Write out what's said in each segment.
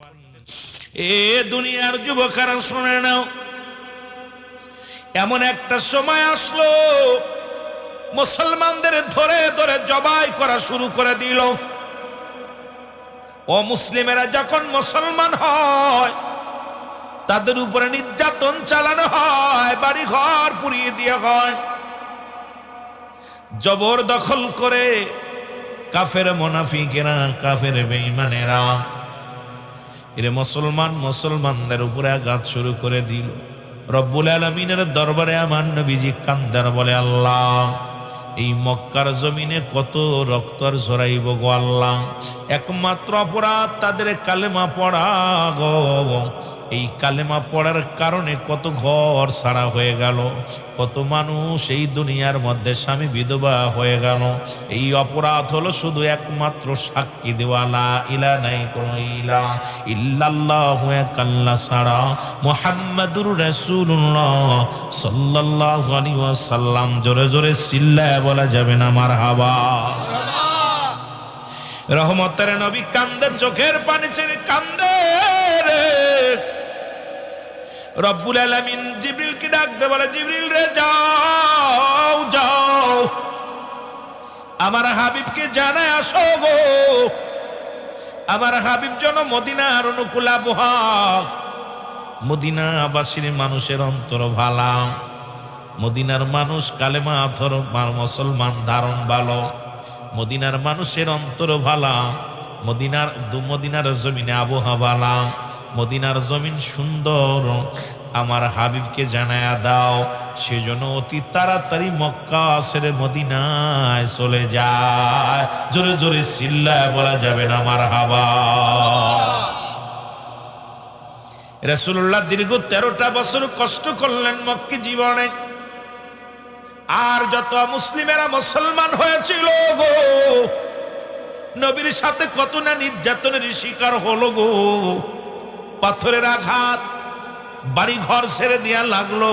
এ দুনিয়ার যুবকেরা শুনে নাও, এমন একটা সময় আসলো মুসলমানদের ধরে ধরে জবাই করা শুরু করে দিল। ও মুসলিমেরা যখন মুসলমান হয় তাদের উপরে নির্যাতন চালানো হয়, বাড়ি ঘর পুড়িয়ে দেওয়া হয়, জবরদখল করে কাফের মুনাফিকেরা, কাফের বেঈমানেরা এরে মুসলমানদের উপরে আঘাত শুরু করে দিল। রব্বুল আলামিনের দরবারে আমার নবীজি কান্দার বলে, আল্লাহ এই মক্কার জমিনে কত রক্ত আর ঝরাইব গো আল্লাহ, একমাত্র অপরাধ তাদের কালেমা পড়া গো। এই কালেমা পড়ার কারণে কত ঘর ছাড়া হয়ে গেল, কত মানুষ এই দুনিয়ার মধ্যে স্বামী বিধবা হয়ে গেল। এই অপরাধ হলো শুধু একমাত্র সাক্ষী দেওয়া লা ইলাহা নাই কোন ইলাহ ইল্লাল্লাহু আল্লাহ ছাড়া মুহাম্মাদুর রাসূলুল্লাহ সাল্লাল্লাহু আলাইহি ওয়াসাল্লাম। জোরে জোরে চিল্লায় বলা যাবে না মারহাবা। রহমতের নবী কান্দে, চোখের পানি ছেড়ে কান্দে রে। রব্বুল আলামিন জিবরিলকে ডাকতে বলে, জিবরিল রে যাও যাও আমার হাবিবকে জানায় আসো গো। আমার হাবিব যেন মদিনার অনুকূল আবহাওয়া, মদিনাবাসীর মানুষের অন্তর ভালা, মদিনার মানুষ কালেমা মুসলমান ধারণ ভালো, মদিনার মানুষের অন্তর ভালা, মদিনার জমিনে আবহাওয়া ভালা, মদিনার জমিন সুন্দর, আমার হাবিবকে জানায়া দাও। সেজন্য অতি তাড়াতাড়ি মক্কা ছেড়ে মদিনায় চলে যায়। জোরে জোরে চিল্লায় বলা যাবে না মারহাবা। রাসূলুল্লাহ দীর্ঘ 13টা বছর কষ্ট করলেন মক্কি জীবনে, আর যত মুসলিমেরা মুসলমান হয়েছিল গো, নবীর সাথে কত না নির্যাতনের শিকার হলো গো। পাথরের আঘাত, বাড়ি ঘর ছেড়ে দেয়া লাগলো,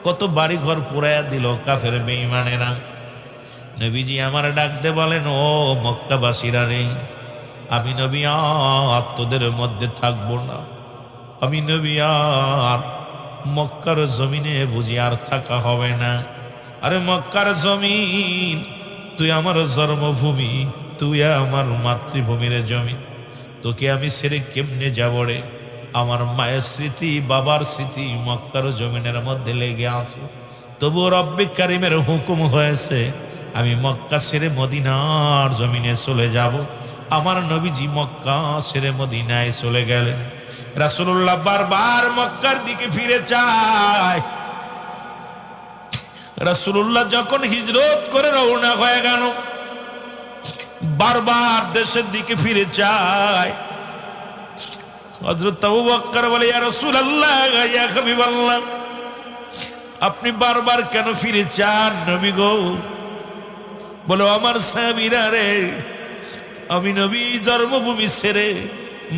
কত বাড়ি ঘর পুরাইয়া দিল কাফের বেঈমানেরা। নবীজি আমার ডাকতে বলেন, ও মক্কাবাসীরা রে, আমি নবী আর তোদের মধ্যে থাকবো না, আমি নবী আর মক্কার জমিনে বুঝি আর থাকা হবে না। আরে মক্কার জমিন, তুই আমার জন্মভূমি, তুই আমার মাতৃভূমির জমিন, তোকে আমি ছেড়ে কেমনে যাব রে? আমার মায়ের স্মৃতি, বাবার স্মৃতি মক্কার জমিনের মধ্যে লেগে আছে। তবু রব্বে কারিমের হুকুম হয়েছে আমি মক্কা ছেড়ে মদিনার জমিনে চলে যাব। আমার নবীজি মক্কা ছেড়ে মদিনায় চলে গেলেন। রাসূলুল্লাহ বারবার মক্কার দিকে ফিরে চায়। রাসূলুল্লাহ যখন হিজরত করে রওনা হয়ে গেল, বারবার দেশের দিকে ফিরে চায়। হযরত আবু বকর বলে, ইয়া রাসূলুল্লাহ, ইয়া হাবিবাল্লাহ, আপনি বারবার কেন ফিরে চান নবী গো? বলো, আমার সাহাবীরা রে, আমি নবী জন্মভূমি ছেড়ে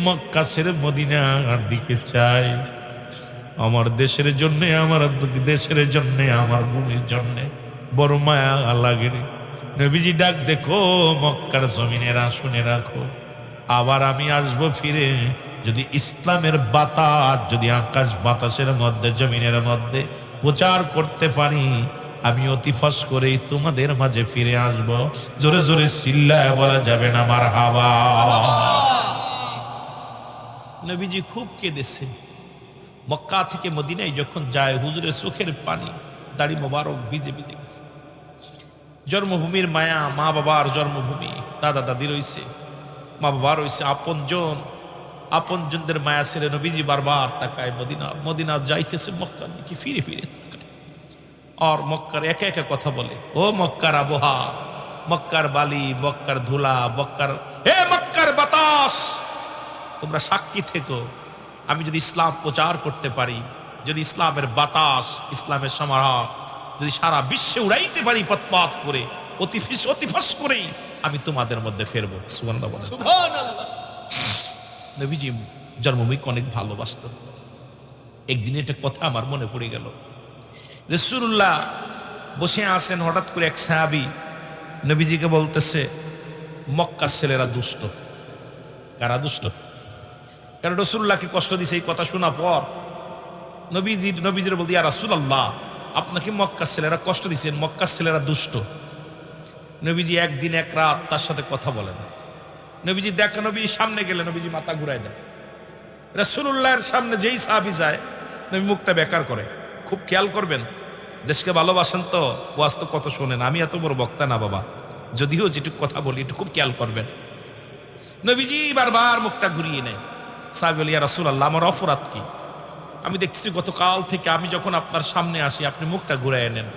মক্কা ছেড়ে মদিনার দিকে চাই। আমার দেশের জন্য, আমার দেশের জন্য, আমার ভূমির জন্য বড় মায়া লাগে। নবীজি ডাক দেখো, মক্কার জমিনেরা শুনে রাখো, আবার আমি আসবো ফিরে, যদি ইসলামের বাতাস, যদি আকাশ বাতাসের মধ্যে জমিনের মধ্যে প্রচার করতে পারি, আমি অতি ফস করেই তোমাদের মাঝে ফিরে আসব। জোরে জোরে চিল্লায় বলা যাবে না মারহাবা। নবীজি খুব কেঁদেছে। মক্কা থেকে মদিনায় যখন যায়, হুজুরের চোখের পানি, দাড়ি মোবারক ভিজে ভিজে গেছে। জন্মভূমির মায়া, মা বাবার জন্মভূমি, দাদা দাদি রয়েছে, মা বাবা রয়েছে, আপনজনদের মায়া ছেড়ে নবীজি বারবার তাকায় মদিনা যাইতেছে, মক্কার দিকে ফিরে ফিরে তাকায়। আর মক্কার একা একা কথা বলে, ও মক্কার আবহাওয়া, মক্কার বালি, মক্কার ধুলা, মক্কার বাতাস, তোমরা সাক্ষী থেকো। আমি যদি ইসলাম প্রচার করতে পারি, যদি ইসলামের বাতাস, ইসলামের সমারোহ যদি সারা বিশ্বে উড়াইতে পারি পথ করে, অতি ফস করেই আমি তোমাদের মধ্যে ফেরবো। সুবহানাল্লাহ। নবীজি জন্মভূমিকে অনেক ভালোবাসত। একদিন একটা কথা আমার মনে পড়ে গেল। রাসূলুল্লাহ বসে আছেন, হঠাৎ করে এক সাহাবী নবীজিকে বলতেছে, মক্কার ছেলেরা দুষ্ট। কারা দুষ্ট? কারণ রাসূলুল্লাহকে কষ্ট দিছে এই কথা শোনা পর নবীজির বলতে, ইয়া রাসূলুল্লাহ, আপনাকে মক্কার ছেলেরা কষ্ট দিচ্ছেন, মক্কার ছেলেরা দুষ্ট। নবীজি একদিন এক রাত তার সাথে কথা বলে না। নবীজি দেখা, নবীজি সামনে গেলে নবীজি মাথা ঘুরাই দেয়। রাসূলুল্লাহর সামনে যেই সাহাবী যায় নবী মুখটা বেকার করে। খুব খেয়াল করবেন, দেশকে ভালোবাসেন তো, ওয়াজ তো কত শোনেন, আমি এত বড় বক্তা না বাবা, যদিও যেটুকু কথা বলি একটু খুব খেয়াল করবেন। নবীজি বারবার মুখটা ঘুরিয়ে নেয়। সাহাবী বলে, ইয়া রাসূলুল্লাহ, আমার অপরাধ কি? আমি দেখতেছি গতকাল থেকে আমি যখন আপনার সামনে আসি আপনি মুখটা ঘুরাই নেন,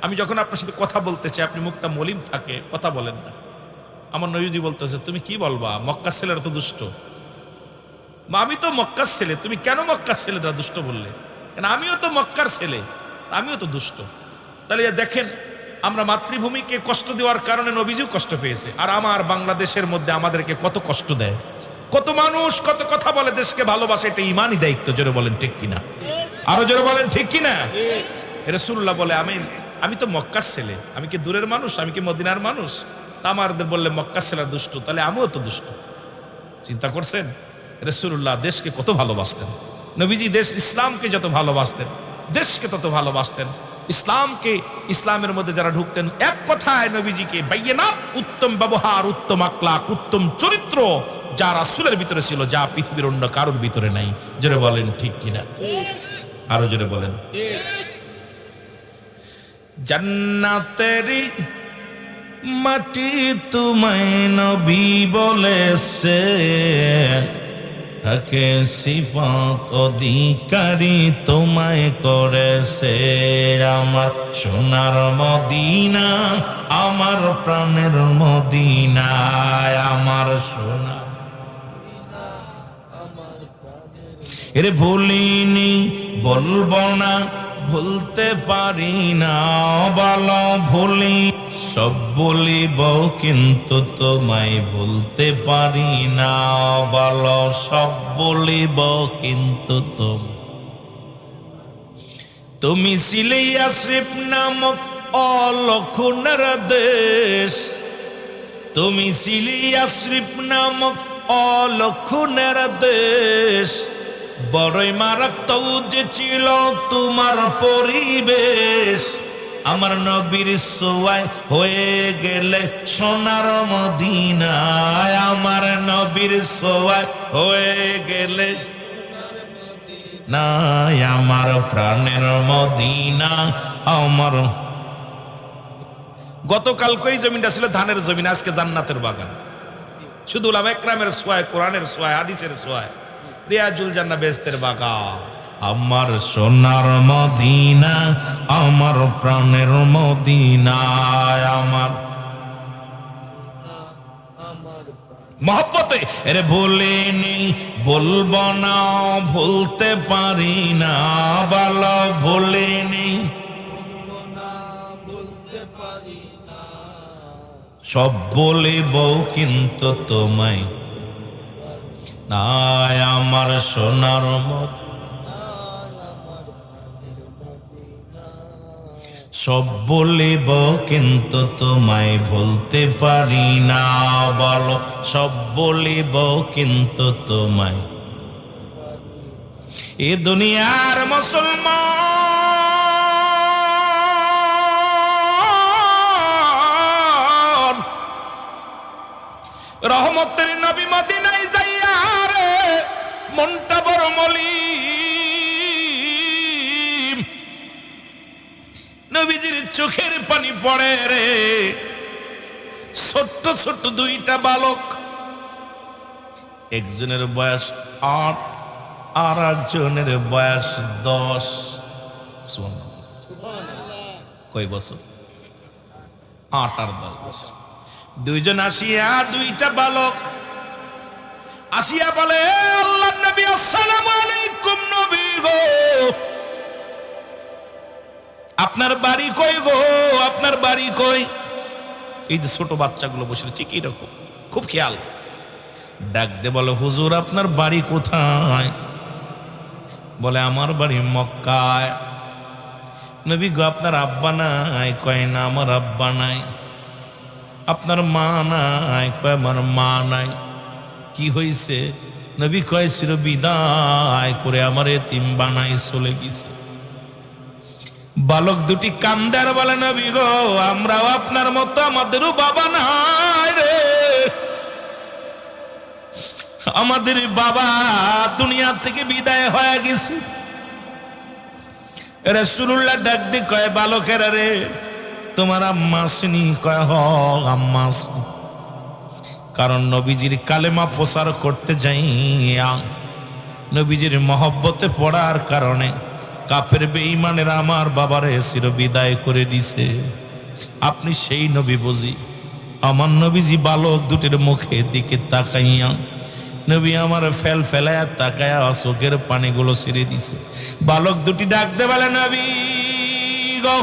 আমি যখন আপনার সাথে কথা বলতে চাই আপনি মুখটা মলিন থাকে, কথা বলেন না। আমার নবীজি বলতেছে, তুমি কি বলবা, মক্কার ছেলেরা তো দুষ্ট। আমি তো মক্কার ছেলে, তুমি কেন মক্কার ছেলেরা দুষ্ট বললে? কেন আমিও তো মক্কার ছেলে, আমিও তো দুষ্ট। তাহলে দেখেন, আমরা মাতৃভূমিকে কষ্ট দেওয়ার কারণে নবীজিও কষ্ট পেয়েছে, আর আমার বাংলাদেশের মধ্যে আমাদেরকে কত কষ্ট দেয়, কত মানুষ কত কথা বলে, দেশকে ভালোবাসে, এটা ইমানই দায়িত্ব। জোরে বলেন ঠিক কিনা, আরো জোরে বলেন ঠিক কিনা। রাসূলুল্লাহ বলে, আমি তো মক্কার ছেলে, আমি কি দূরের মানুষ, আমি কি মদিনার মানুষ? তা আমাদের বললে মক্কার ছেলেরা দুষ্ট, তাহলে আমিও তো দুষ্ট। চিন্তা করছেন রাসূলুল্লাহ দেশকে কত ভালোবাসতেন। নবীজি দেশ ইসলামকে যত ভালোবাসতেন, দেশকে তত ভালোবাসতেন। ইসলামের মধ্যে যারা ঢুকতেন, এক কথায় নবীজিকে বাইয়িনাত, উত্তম ব্যবহার, উত্তম আখলাক, উত্তম চরিত্র যা রাসূলের ভিতরে ছিল, যা পৃথিবীর অন্য কারোর ভিতরে নাই। জোরে বলেন ঠিক কিনা, আরো জোরে বলেন। জান্নাতেরি মাটি তোমায় নবী বলেছে, থাকে সিফাত অধিকারী তোমায় করেছে। আমার সোনার মদিনা, আমার প্রাণের মদিনা, আমার সোনা এরে ভুলিনি, বলবো না, ভুলতে পারি না, বলো ভুলি, সব বলিব কিন্তু তোমায় ভুলতে পারি না, বলো সব বলিব কিন্তু তুমি ছিলে ইয়াসরিব নামক অলক্ষণের দেশ, তুমি ছিলে ইয়াসরিব নামক অলক্ষণের দেশ, বড়ই মারাত্মক যে ছিল তোমার পরিবেশ। আমার নবীর ছোঁয়ায় হয়ে গেলে সোনার মদিনায়, আমার নবীর ছোঁয়ায় হয়ে গেলে নাই, আমার প্রাণের মদিনা, আমার। গতকালকে এই জমিটা ছিল ধানের জমিন, আজকে জান্নাতের বাগান। শুধু উলামা ইকরামের ছোঁয়ায়, কোরআনের ছোঁয়ায়, হাদিসের ছোঁয়ায় রিয়াজুল জান্নাহ বেহেশতের বাগান। আমার সোনার মদিনা, আমার প্রাণের মদিনা, আমার মহব্বতে এরে ভুলিনি, বলবো না, ভুলতে পারি না, বলো ভুলিনি, সব বলিব কিন্তু তোমায় নাই, আমার সোনার মত সব বলিব কিন্তু তোমায় ভুলতে পারি না, বলো সব বলিব কিন্তু তোমায়। এ দুনিয়ার মুসলমান রহমতের নবী মদিনায় যাইয়া রে মনটা বড় মলিন, নবীজির চোখের পানি পড়ে রে। ছোট্ট ছোট্ট দুইটা বালক, একজনের বয়স 8 আর একজনের বয়স 10। কয় বছর? 8 আর 10 বছর। দুইজন আসিয়া, দুইটা বালক আসিয়া বলে, আল্লাহর নবী আসসালামু আলাইকুম নবী গো, আপনার বাড়ি কই গো, আপনার বাড়ি কই? এই যে ছোট বাচ্চাগুলো বসে ঠিক এরকম, খুব খেয়াল। ডাক দে বলে, হুজুর আপনার বাড়ি কোথায়? বলে, আমার বাড়ি মক্কায়। নবী গো, আপনার আব্বা নাই? কয় না, আমার আব্বা নাই। আপনার মা নাই? কয় আমার মা নাই। কি হয়েছে? নবী কয় চির বিদায় করে আমার এতিম বানাই চলে গেছে। বালক দুটি কান্দার বলে নবী গো আমরাও আপনার মতো আমাদেরও বাবা নাই রে, আমাদের বাবা দুনিয়া থেকে বিদায় হয়ে গেছে। রাসূলুল্লাহ ডাক দিয়ে কয় বালকেরা রে তোমার আম্মা আসেনি? কয় হ আম্মা আসেনি। কারণ নবীজির কালেমা প্রচার করতে যাইয়া নবীজির মহব্বতে পড়ার কারণে কাফের বেঈমানের আমার বাবারে চির বিদায় করে দিছে। আপনি সেই নবী বুঝি? আমার নবীজি বালক দুটির মুখের দিকে তাকাইয়া নবী আমার ফেল ফেলায় তাকায়া চোখের পানিগুলো ছেড়ে দিছে। বালক দুটি ডাকতে বলে নবী গো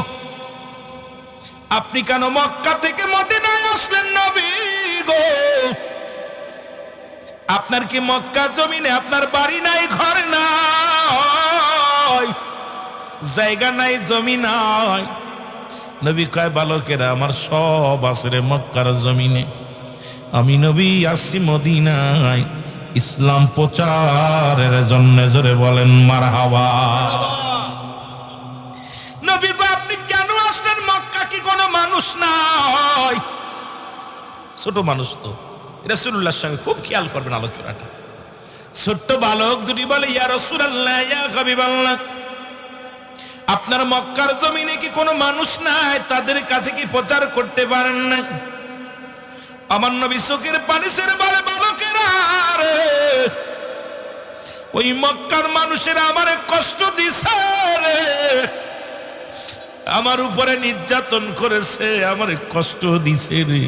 আপনি কেন মক্কা থেকে মদিনায় আসলেন? নবী গো আপনার কি মক্কা জমিনে আপনার বাড়ি নাই, ঘর নাই, জায়গা নাই, জমি নাই? নবী কয় বালকেরা আমার সব আছে রে মক্কার জমিনে, আমি নবী আসছি মদিনায় ইসলাম প্রচারের জন্য। জোরে বলেন মারহাবা। নবী কয় আপনি কেন আসলেন? মক্কা কি কোনো মানুষ নাই? ছোট মানুষ তো, রাসূলুল্লাহর সঙ্গে খুব খেয়াল করবেন আলোচনাটা। ছোট্ট বালক দুটি বলে ইয়া রাসূলুল্লাহ ইয়া হাবিবাল্লাহ আপনার মক্কার জমিনে কি কোনো মানুষ নাই? তাদের কাছে কি প্রচার করতে পারেন না? আমার নবী চোখের পানি ছেড়ে বলে বালকেরা রে ওই মক্কার মানুষেরা আমারে কষ্ট দিছে রে, আমার উপরে নির্যাতন করেছে, আমারে কষ্ট দিছে রে।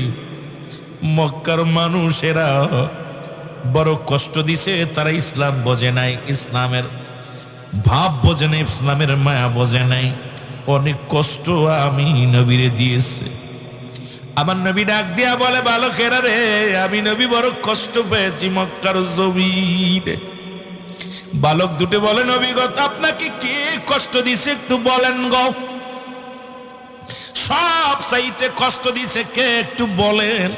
মক্কার মানুষেরা বড় কষ্ট দিছে, তারা ইসলাম বোঝে নাই, ইসলামের ভাব বোঝে নাই, ইসলামের মায়া বোঝে নাই, অনেক কষ্ট আমি নবীরে দিয়েছে। আমার নবী ডাক দিয়া বলে বালকেরা রে আমি নবী বড় কষ্ট পেয়েছি মক্কার জমিনে। বালক দুটো বলে নবী গো আপনাকে কে কষ্ট দিছে একটু বলেন গো, সব চাইতে কষ্ট দিছে কে একটু বলেন?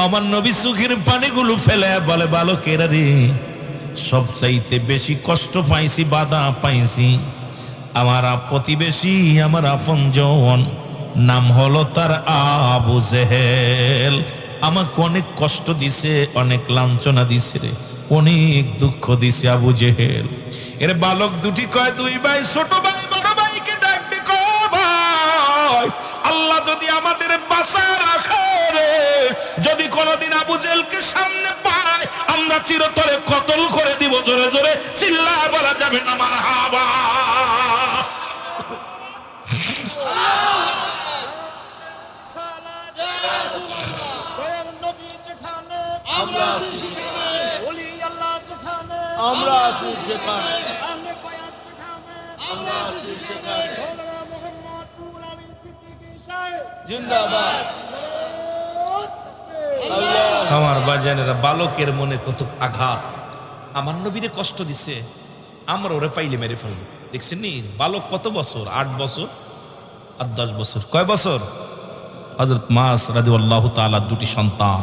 আমার নবী চোখের পানিগুলো ফেলে বলে বালকেরা রে সব চাইতে বেশি কষ্ট পাইছি, বাধা পাইছি আমার প্রতিবেশী, আমার আপনজন, নাম হলো তার আবু জেহেল। আমাকে অনেক কষ্ট দিছে, অনেক লাঞ্ছনা দিছে রে, অনেক দুঃখ দিছে আবু জেহেল। এর বালক দুটি কয় দুই ভাই, ছোট ভাই বড় ভাইকে ডাক দে কয় ভাই আল্লাহ যদি আমাদের বাঁচা রাখে রে, যদি কোনোদিন আবু জেহেলকে সামনে পায় আমরা চিরতরে কতল করে দিব। জোরে জোরে চিল্লা বলা যাবে না মারহাবা। আমার বাজানেরা বালকের মনে কত আঘাত, আমার নবীরে কষ্ট দিছে, আমরা ওরে পাইলে মেরে ফেললো। দেখছেন নি বালক কত বছর? 8 বছর আর 10 বছর। কয় বছর? হযরত মাস রাদিয়াল্লাহু তাআলা দুটি সন্তান,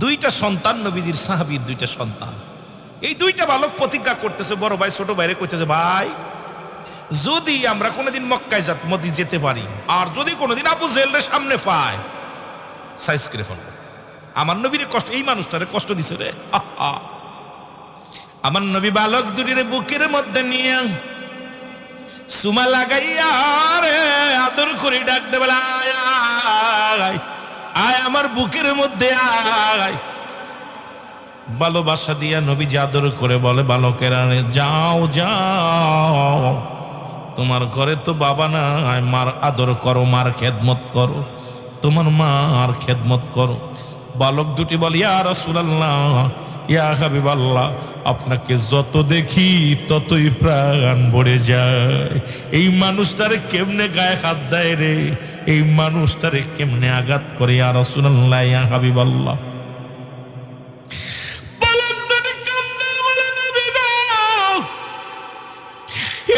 দুইটা সন্তান নবীজির সাহাবীর দুইটা সন্তান। এই দুইটা বালক প্রতিজ্ঞা করতেছে, বড় ভাই ছোট ভাইরে কইতেছে ভাই যদি আমরা কোনোদিন মক্কায় যেতে পারি আর যদি কোনোদিন আবু জেহেলের সামনে পায় সাইজ করে ফেলবো। আমার নবীর কষ্ট, এই মানুষটারে কষ্ট দিছে রে। আমার নবী বালক দুটির বুকের মধ্যে নিয়ে সুমা লাগাইয়া রে আদর করে ডাক দে বলে আয় আয় আয় আমার বুকের মধ্যে আয়। ভালোবাসা দিয়া নবীজি আদর করে বলে বালকেরা যাও যাও, তোমার ঘরে তো বাবা নাই, মার আদর করো, মার খেদমত করো, তোমার মার খেদমত করো। বালক দুটি বলে ইয়া রাসূলুল্লাহ ইয়া হাবিবাল্লাহ আপনাকে যত দেখি ততই প্রাণ ভরে যায়। এই মানুষটারে কেমনে গায়ে হাত দেয় রে, এই মানুষটারে কেমনে আঘাত করে ইয়া রাসূলুল্লাহ ইয়া হাবিবাল্লাহ।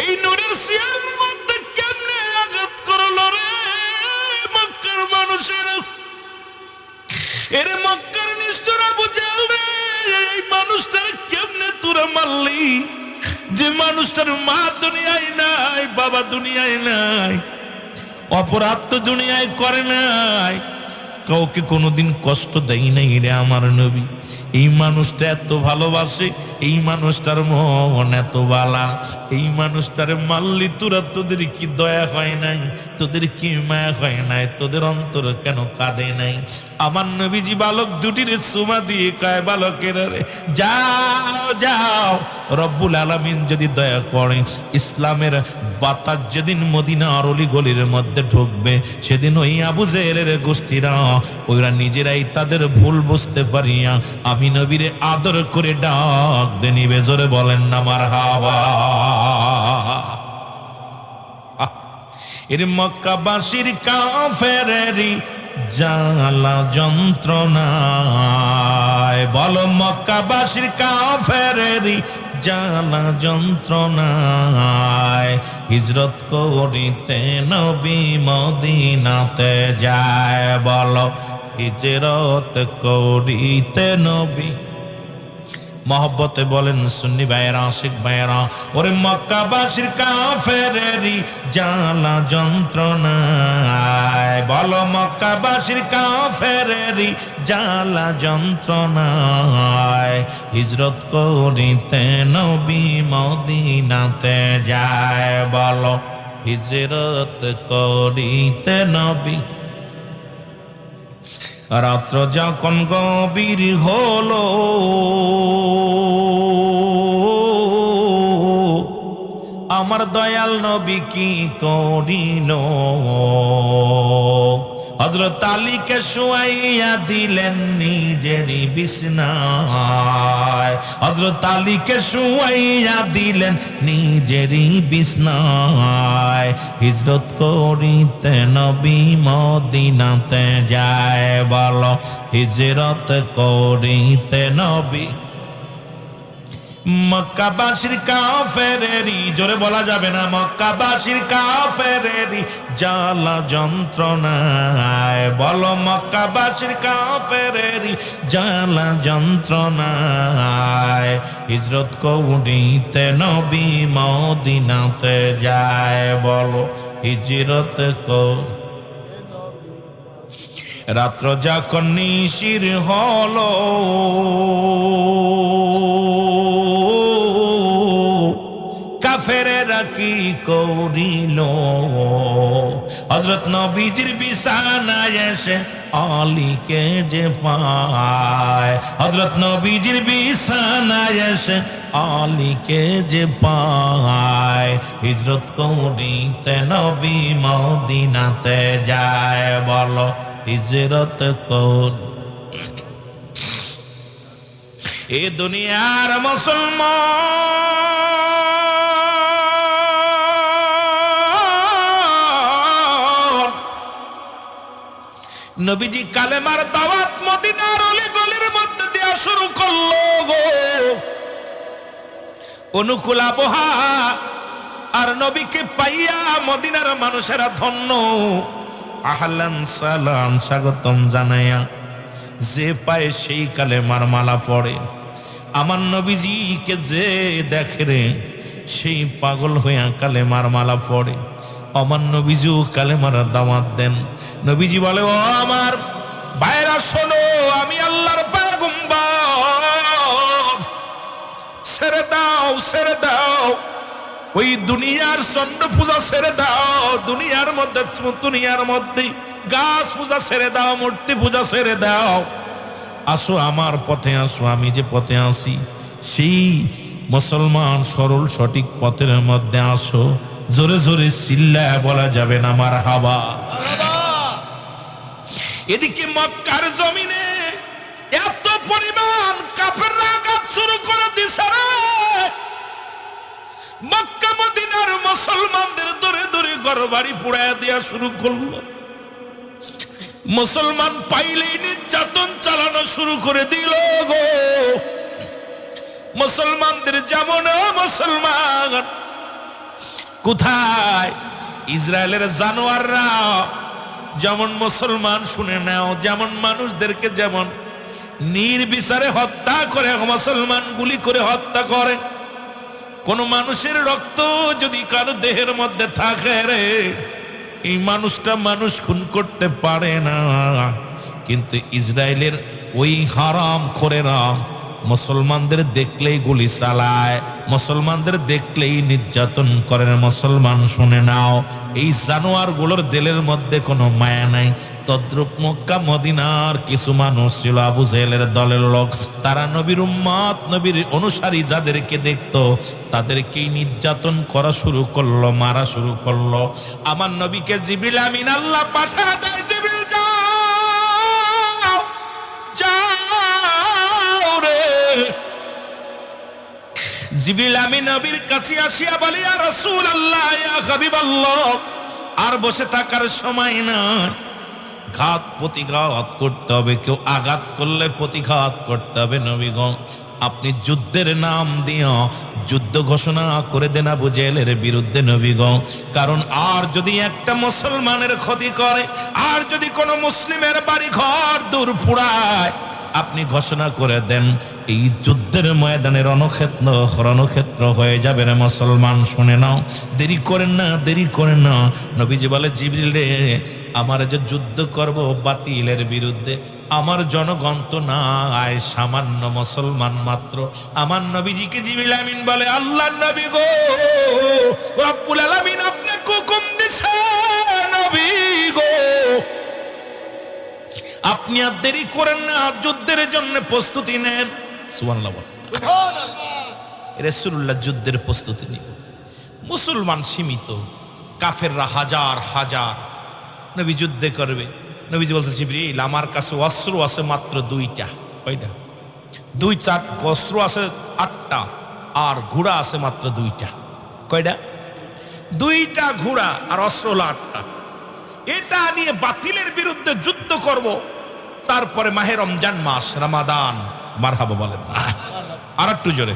এই নূরের চেহারার মধ্যে কেমনে আঘাত করলো রে মক্কার মানুষেরা। এর মক্কার নিষ্ঠুর আবু জেহেল রে এই মানুষটার তোরা মারলি, যে মানুষটার মা দুনিয়ায় নাই, বাবা দুনিয়ায় নাই, অপরাধ তো দুনিয়ায় করে নাই, কাউকে কোনোদিন কষ্ট দেয় নাই রে আমার নবী। এই মানুষটা এত ভালোবাসে, এই মানুষটার মন এত বালা, এই মানুষটার মাল্লি তোরা, তোদের কি দয়া হয় নাই, তোদের কি মায়া হয় নাই, তোদের অন্তর কেন কাঁদে নাই? আমার নবীজি বালক দুটির সুমা দিয়ে কয়, বালকের রে যাও যাও, রব্বুল আলামিন যদি দয়া করেন, ইসলামের বাতাস যেদিন মদিনা অরলি গলির মধ্যে ঢুকবে, সেদিন ওই আবু জেহেলের গোষ্ঠীরা ওরা নিজেরাই তাদের ভুল বুঝতে পারিয়া আমি নবীরে আদর করে ডাক দে নিবে। জোরে বলেন না মারহাবা। এর মক্কাবাসীর কাফেরেরই জ্বালা যন্ত্রণায়, বলো মক্কাবাসীর কাফেরেরই জ্বালা যন্ত্রণায়, হিজরত করিতে নবী মদিনাতে যায়, বলো হিজরত করিতে নবী। মহব্বতে বলেন সুন্নি ভাইয়েরা, আশিক ভাইয়েরা, ওরে মক্কাবাসীর কাফেরেরই জ্বালা যন্ত্রণায়, বলো মক্কাবাসীর কাফেরেরই জ্বালা যন্ত্রণায়, হিজরত করিতে নবী মদিনাতে যায়, বলো হিজরত করিতে নবী। রাত্র যখন গভীর হলো, আমার দয়াল নবী কি করিল, হযরত আলীকে শুয়াইয়া দিলেন নিজেরই বিছনায়, হযরত আলীকে শুয়াইয়া দিলেন নিজেরই বিছনায়, হিজরত করিতে নবী মদিনাতে যায়, বলো হিজরত করিতে নবী। মক্কাবাসীর কাফেরেরই, জোরে বলা যাবে না, মক্কাবাসীর কাফেরেরই জ্বালা যন্ত্রণায়, বলো মক্কাবাসীর কাফেরেরই জ্বালা যন্ত্রণায়, হিজরত করিতে নবী মদিনাতে যায়, বলো হিজরত করিতে। রাত্র যখন নিশির হলো, কাফেরেরা কি করিল, হযরত নবীজির বিছানায় এসে আলীকে যে পায়, হযরত নবীজির বিছানায় এসে আলীকে যে পায়, হিজরত করিতে নবী মদিনাতে যায়, বলো হিজরত কর। এ দুনিয়ার মুসলমান, নবীজি কালেমার দাওয়াত মদিনার অলি গলির মধ্যে দেওয়া শুরু করলো গো। অনুকূল আবহাওয়া আর নবীকে পাইয়া মদিনার মানুষেরা ধন্য, আহলান সালাম স্বাগতম জানাইয়া যে পায় সেই কালেমার মালা পড়ে। আমার নবীজিকে যে দেখে রে সেই পাগল হইয়া কালেমার মালা পড়ে। আমার নবীজিও কালেমার দাওয়াত দেন। নবীজি বলে, ও আমার ভাইরা শোনো, আমি আল্লাহর পয়গম্বর, ছেড়ে দাও ছেড়ে দাও, ওই দুনিয়ার চন্ড পূজা ছেড়ে দাও, দুনিয়ার মধ্যে গাছ পূজা ছেড়ে দাও, মূর্তি পূজা ছেড়ে দাও, আসো আমার পথে আসো, আমি যে পথে আসি সেই মুসলমান সরল সঠিক পথের মধ্যে আসো। জোরে জোরে চিল্লায় বলা যাবে না মারহাবা। এদিকে মক্কার জমিনে এত পরিমাণ কাফেররা আঘাত শুরু করে দিছে রে, মক্কা মদিনার মুসলমানদের দূরে দূরে ঘরবাড়ি পুড়াইয়া দেওয়া শুরু করলো। মুসলমান পাইলেই নির্যাতন চালানো শুরু করে দিল গো। মুসলমানদের যেমন মুসলমান কোথায়, ইসরায়েলের জানোয়াররা যেমন মুসলমান শুনে নাও, যেমন মানুষদেরকে যেমন নির্বিচারে হত্যা করে মুসলমান গুলি করে হত্যা করে। কোন মানুষের রক্ত যদি কারো দেহের মধ্যে থাকে রে, এই মানুষটা মানুষ খুন করতে পারে না। কিন্তু ইসরায়েলের ওই হারাম খোরেরা মুসলমানদের দেখলেই গুলি চালায়, মুসলমানদের দেখলেই নির্যাতন করে। মুসলমান শুনে নাও, এই জানোয়ারগুলোর দিলের মধ্যে কোনো মায়া নাই। তদ্রুপ মক্কা মদিনার কিছু মানুষ ছিল আবু জেহেলের দলের লোক, তারা নবীর উম্মত, নবীর অনুসারী যাদেরকে দেখতো তাদেরকেই নির্যাতন করা শুরু করলো, মারা শুরু করলো। আমার নবীকে জিবরিল আমিন আল্লাহ পাঠা দেয়, জিবরিল যাও যাও রে। জিবরিল আমিন নবীর কাছে আসিয়া বলে, ইয়া রাসূলুল্লাহ, ইয়া হাবিবাল্লাহ, আর বসে থাকার সময় না, ঘাত প্রতিঘাত করতে হবে। কেউ আঘাত করলে প্রতিঘাত করতে হবে। নবীগণ, আপনি যুদ্ধের নাম দিয়ে যুদ্ধ ঘোষণা করে দেন আবু জেহেলের বিরুদ্ধে নবীগণ। কারণ আর যদি একটা মুসলমানের ক্ষতি করে, আর যদি কোনো মুসলিমের বাড়ি ঘর দূর পুড়ায়, আপনি ঘোষণা করে দেন এই যুদ্ধের ময়দানে রণক্ষেত্র হয়ে যাবে রে। মুসলমান শুনে নাও, দেরি করেন না, দেরি করেন না। নবীজি বলে, জিবরিল রে, আমার যে যুদ্ধ করব বাতিলের বিরুদ্ধে, আমার জনগণ তো না আয় সামান্য মুসলমান মাত্র। আমার নবীজিকে জিবরিল আমিন বলে, আল্লাহর নবী গো, রব্বুল আলামিন আপনাকে হুকুম দিছে নবী গো, আপনি আর দেরি করেন না, যুদ্ধের জন্য প্রস্তুতি নেন। সুবহানাল্লাহ, রাসূলুল্লাহ যুদ্ধের প্রস্তুতি নিল। মুসলমান সীমিত, কাফেররা হাজার হাজার। নবী যুদ্ধে করবে। নবীজি বলতে, জিবরিল, আমার কাছে অস্ত্র আছে মাত্র 2টা। কয়টা? 2টা অস্ত্র আছে 8টা, আর ঘোড়া আছে মাত্র 2টা। কয়টা? 2টা ঘোড়া আর অস্ত্র হলো 8টা। এটা নিয়ে বাতিলের বিরুদ্ধে যুদ্ধ করব। তারপরে মাহে রমজান মাস, রমাদান। মারহাবা বলেন আর একটু জোরে।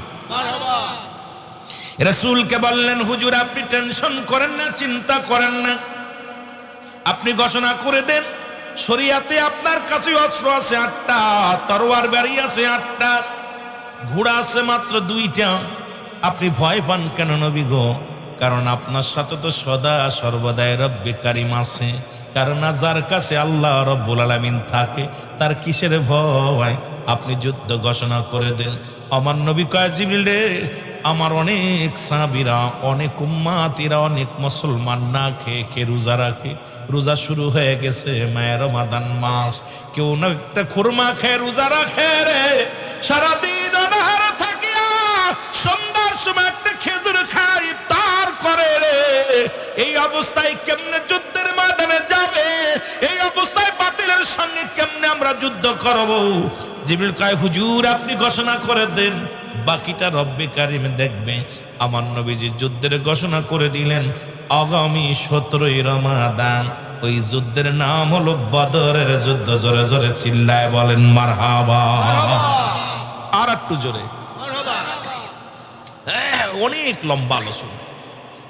রাসূলকে বললেন, হুজুর আপনি টেনশন করেন না, চিন্তা করেন না, আপনি ঘোষণা করে দেন শরীয়তে আপনার কাছে অস্ত্র আছে 8টা, তরোয়ার বাড়ি আছে 8টা, ঘোড়া আছে মাত্র 2টা। আপনি ভয় পান কেন নবী গো? কারণ আপনার সাথে তো সদা সর্বদাই রব্বে কারিম আছে। কারণ যার কাছে আল্লাহ রব্বুল আলামিন থাকে, তার কিসের ভয়? আপনি যুদ্ধ ঘোষণা করে দেন। আমার নবী কয়, জিবরিল রে, আমার অনেক সাহাবীরা, অনেক উম্মাতিরা, অনেক মুসলমান না খেয়ে খেয়ে রোজা রাখে। রোজা শুরু হয়ে গেছে, মায়ের রমাদান মাস। কেউ না একটা খুরমা খেয়ে রোজা রাখে রে, সারাদিন অনাহারে থাকিয়া সন্ধ্যার সময় একটা খেজুর খাই, ইফতার করে রে। এই অবস্থায় কেমনে যুদ্ধের ময়দানে যাবে? এই অবস্থায় বাতিলের সঙ্গে কেমনে আমরা যুদ্ধ করব? জিবরিল কয়, হুজুর আপনি ঘোষণা করে দেন, বাকিটা রব্বে কারিম দেখবে। আমার নবীজি যুদ্ধের ঘোষণা করে দিলেন। আগামী 17ই রমাদান, ওই যুদ্ধের নাম হলো বদরের যুদ্ধ। জোরে জোরে চিল্লায় বলেন মারহাবা। আর একটু জোরে। অনেক লম্বা আলোচনা।